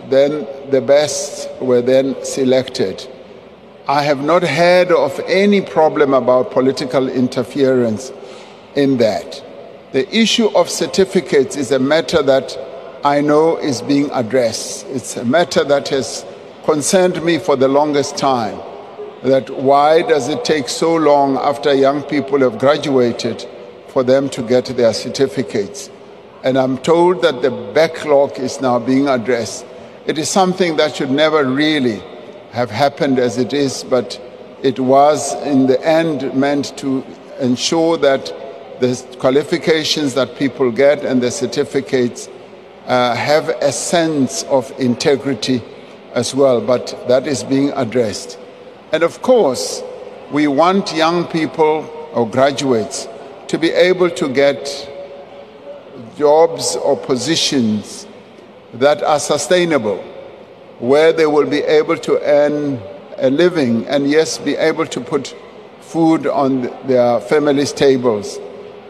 then the best were then selected. I have not heard of any problem about political interference in that. The issue of certificates is a matter that I know is being addressed. It's a matter that has concerned me for the longest time, that why does it take so long after young people have graduated for them to get their certificates? And I'm told that the backlog is now being addressed. It is something that should never really have happened as it is, but it was in the end meant to ensure that the qualifications that people get and the certificates have a sense of integrity as well, but that is being addressed. And of course, we want young people or graduates to be able to get jobs or positions that are sustainable, where they will be able to earn a living and, yes, be able to put food on their families' tables.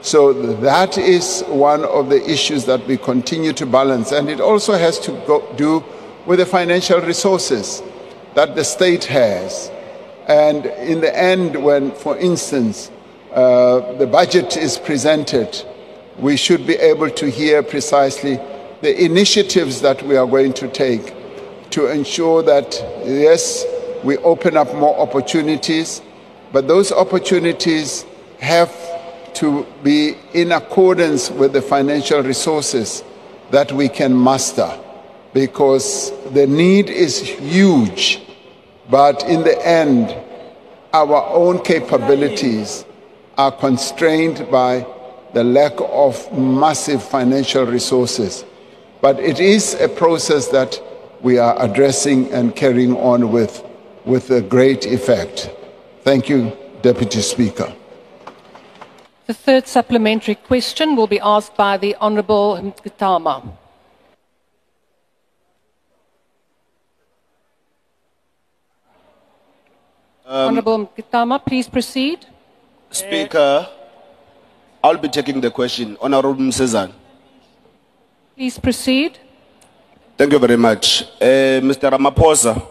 So that is one of the issues that we continue to balance. And it also has to do with the financial resources that the state has. And in the end, when, for instance, the budget is presented, we should be able to hear precisely the initiatives that we are going to take to ensure that, yes, we open up more opportunities, but those opportunities have to be in accordance with the financial resources that we can muster, because the need is huge, but in the end, our own capabilities are constrained by the lack of massive financial resources. But it is a process that we are addressing and carrying on with a great effect. Thank you, Deputy Speaker. The third supplementary question will be asked by the Honourable Mkitama. Honourable Mkitama, please proceed. Speaker, I'll be taking the question. Honourable Msezan. Please proceed. Thank you very much. Mr. Ramaphosa,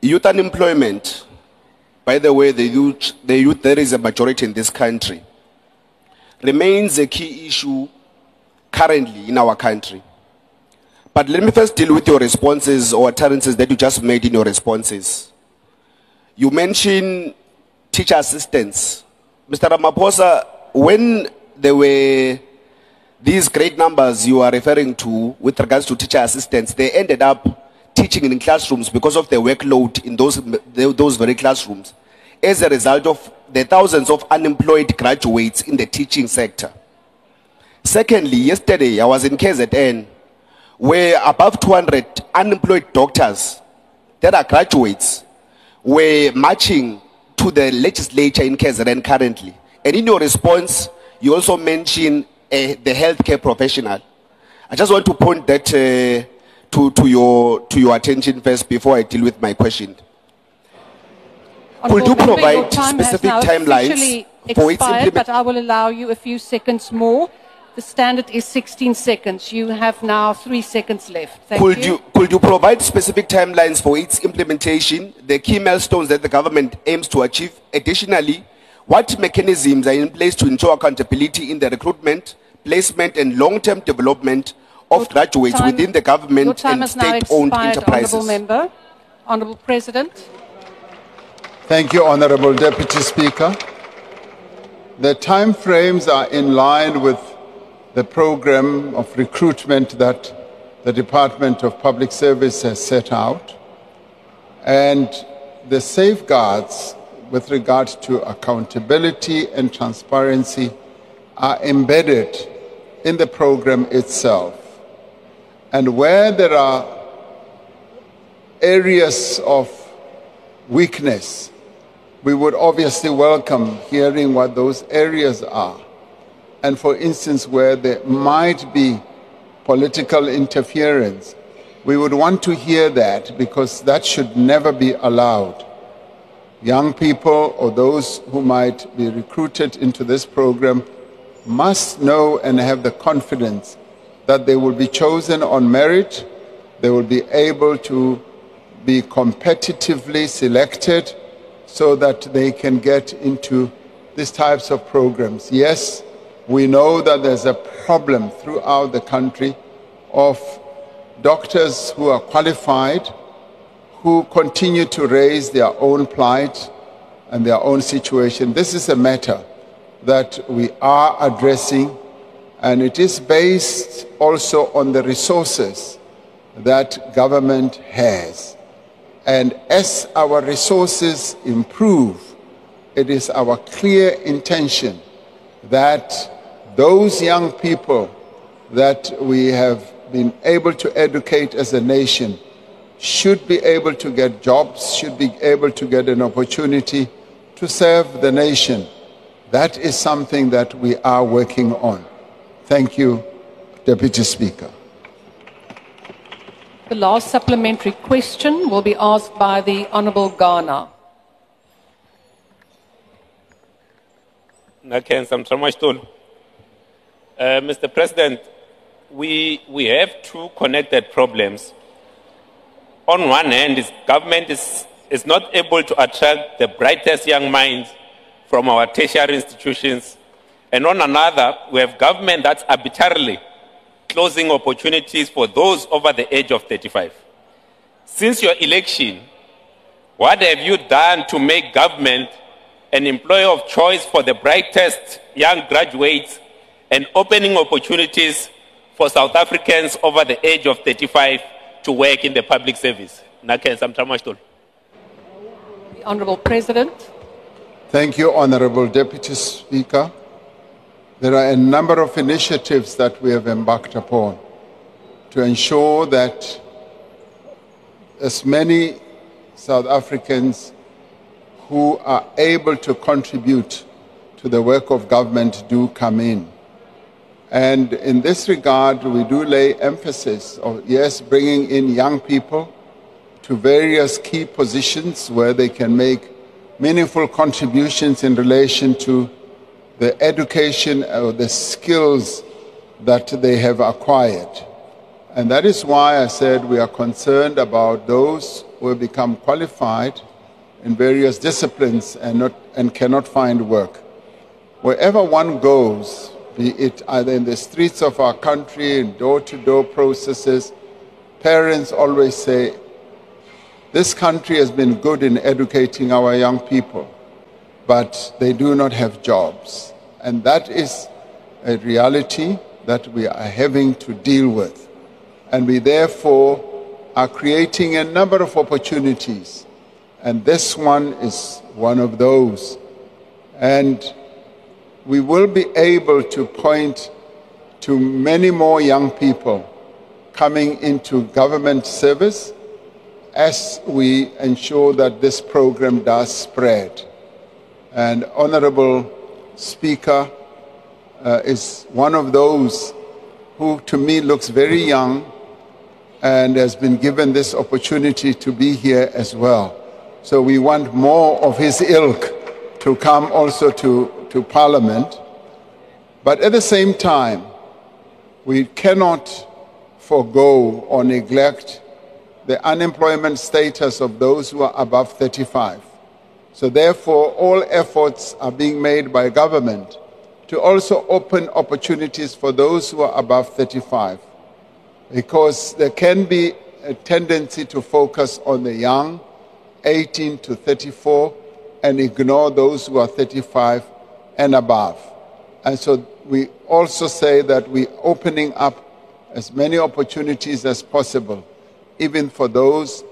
youth unemployment, by the way, the youth, there is a majority in this country, remains a key issue currently in our country. But let me first deal with your responses or utterances that you just made in your responses. You mentioned teacher assistants. Mr. Ramaphosa, when there were these great numbers you are referring to with regards to teacher assistants, they ended up teaching in classrooms because of the workload in those very classrooms, as a result of the thousands of unemployed graduates in the teaching sector. Secondly, yesterday I was in KZN, where above 200 unemployed doctors that are graduates were marching to the legislature in KZN currently. And in your response, you also mentioned the healthcare professional. I just want to point that to your attention first before I deal with my question. Could you provide specific timelines for its implementation? But I will allow you a few seconds more. The standard is 16 seconds. You have now 3 seconds left. Thank you. Could you provide specific timelines for its implementation, the key milestones that the government aims to achieve? Additionally, what mechanisms are in place to ensure accountability in the recruitment, placement, and long-term development of graduates within the government and state-owned enterprises? Honourable Member. Honourable President. Thank you, Honourable Deputy Speaker. The time frames are in line with the program of recruitment that the Department of Public Service has set out, and the safeguards with regard to accountability and transparency are embedded in the program itself. And where there are areas of weakness, we would obviously welcome hearing what those areas are. And for instance, where there might be political interference, we would want to hear that, because that should never be allowed. Young people or those who might be recruited into this program must know and have the confidence that they will be chosen on merit, they will be able to be competitively selected so that they can get into these types of programs. Yes, we know that there's a problem throughout the country of doctors who are qualified, who continue to raise their own plight and their own situation. This is a matter that we are addressing, and it is based also on the resources that government has. And as our resources improve, it is our clear intention that those young people that we have been able to educate as a nation should be able to get jobs, should be able to get an opportunity to serve the nation. That is something that we are working on. Thank you, Deputy Speaker. The last supplementary question will be asked by the Honourable Ghana. Mr. President, we have two connected problems. On one hand, government is not able to attract the brightest young minds from our tertiary institutions. And on another, we have government that's arbitrarily closing opportunities for those over the age of 35. Since your election, what have you done to make government an employer of choice for the brightest young graduates and opening opportunities for South Africans over the age of 35 to work in the public service? The Honourable President. Thank you, Honourable Deputy Speaker. There are a number of initiatives that we have embarked upon to ensure that as many South Africans who are able to contribute to the work of government do come in. And in this regard, we do lay emphasis on, yes, bringing in young people to various key positions where they can make meaningful contributions in relation to the education or the skills that they have acquired. And that is why I said we are concerned about those who have become qualified in various disciplines and cannot find work. Wherever one goes, be it either in the streets of our country, in door-to-door processes, parents always say, this country has been good in educating our young people, but they do not have jobs. And that is a reality that we are having to deal with. And we therefore are creating a number of opportunities. And this one is one of those. And we will be able to point to many more young people coming into government service as we ensure that this program does spread. And Honourable Speaker is one of those who to me looks very young and has been given this opportunity to be here as well. So we want more of his ilk to come also to Parliament. But at the same time, we cannot forego or neglect the unemployment status of those who are above 35. So therefore, all efforts are being made by government to also open opportunities for those who are above 35, because there can be a tendency to focus on the young, 18 to 34, and ignore those who are 35 and above. And so we also say that we're opening up as many opportunities as possible, even for those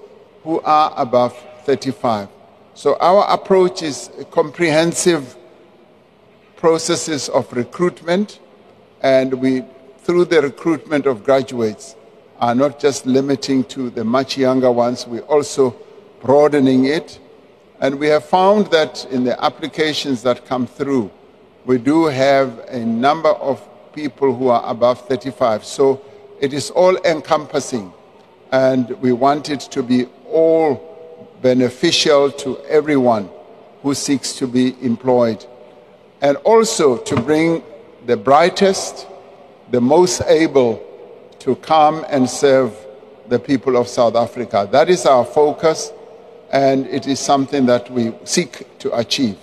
who are above 35. So our approach is comprehensive processes of recruitment, and we, through the recruitment of graduates, are not just limiting to the much younger ones, we're also broadening it. And we have found that in the applications that come through, we do have a number of people who are above 35. So it is all encompassing, and we want it to be all beneficial to everyone who seeks to be employed, and also to bring the brightest, the most able to come and serve the people of South Africa. That is our focus, and it is something that we seek to achieve.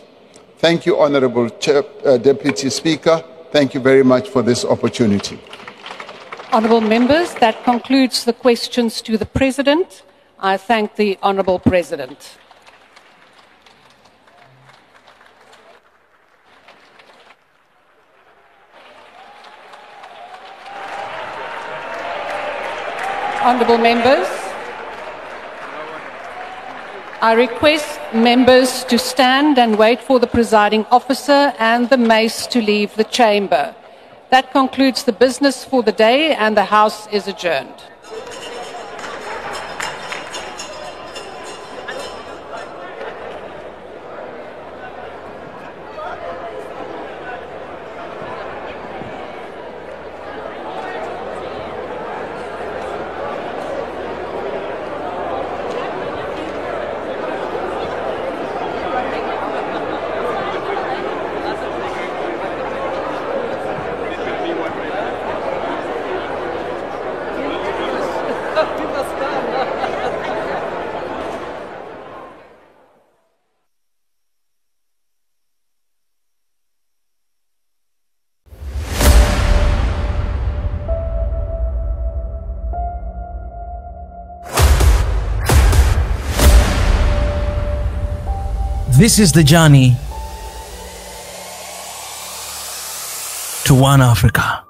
Thank you, Honorable Deputy Speaker. Thank you very much for this opportunity. Honourable members, that concludes the questions to the President. I thank the Honourable President. Honourable members, I request members to stand and wait for the presiding officer and the mace to leave the chamber. That concludes the business for the day, and the House is adjourned. This is the journey to One Africa.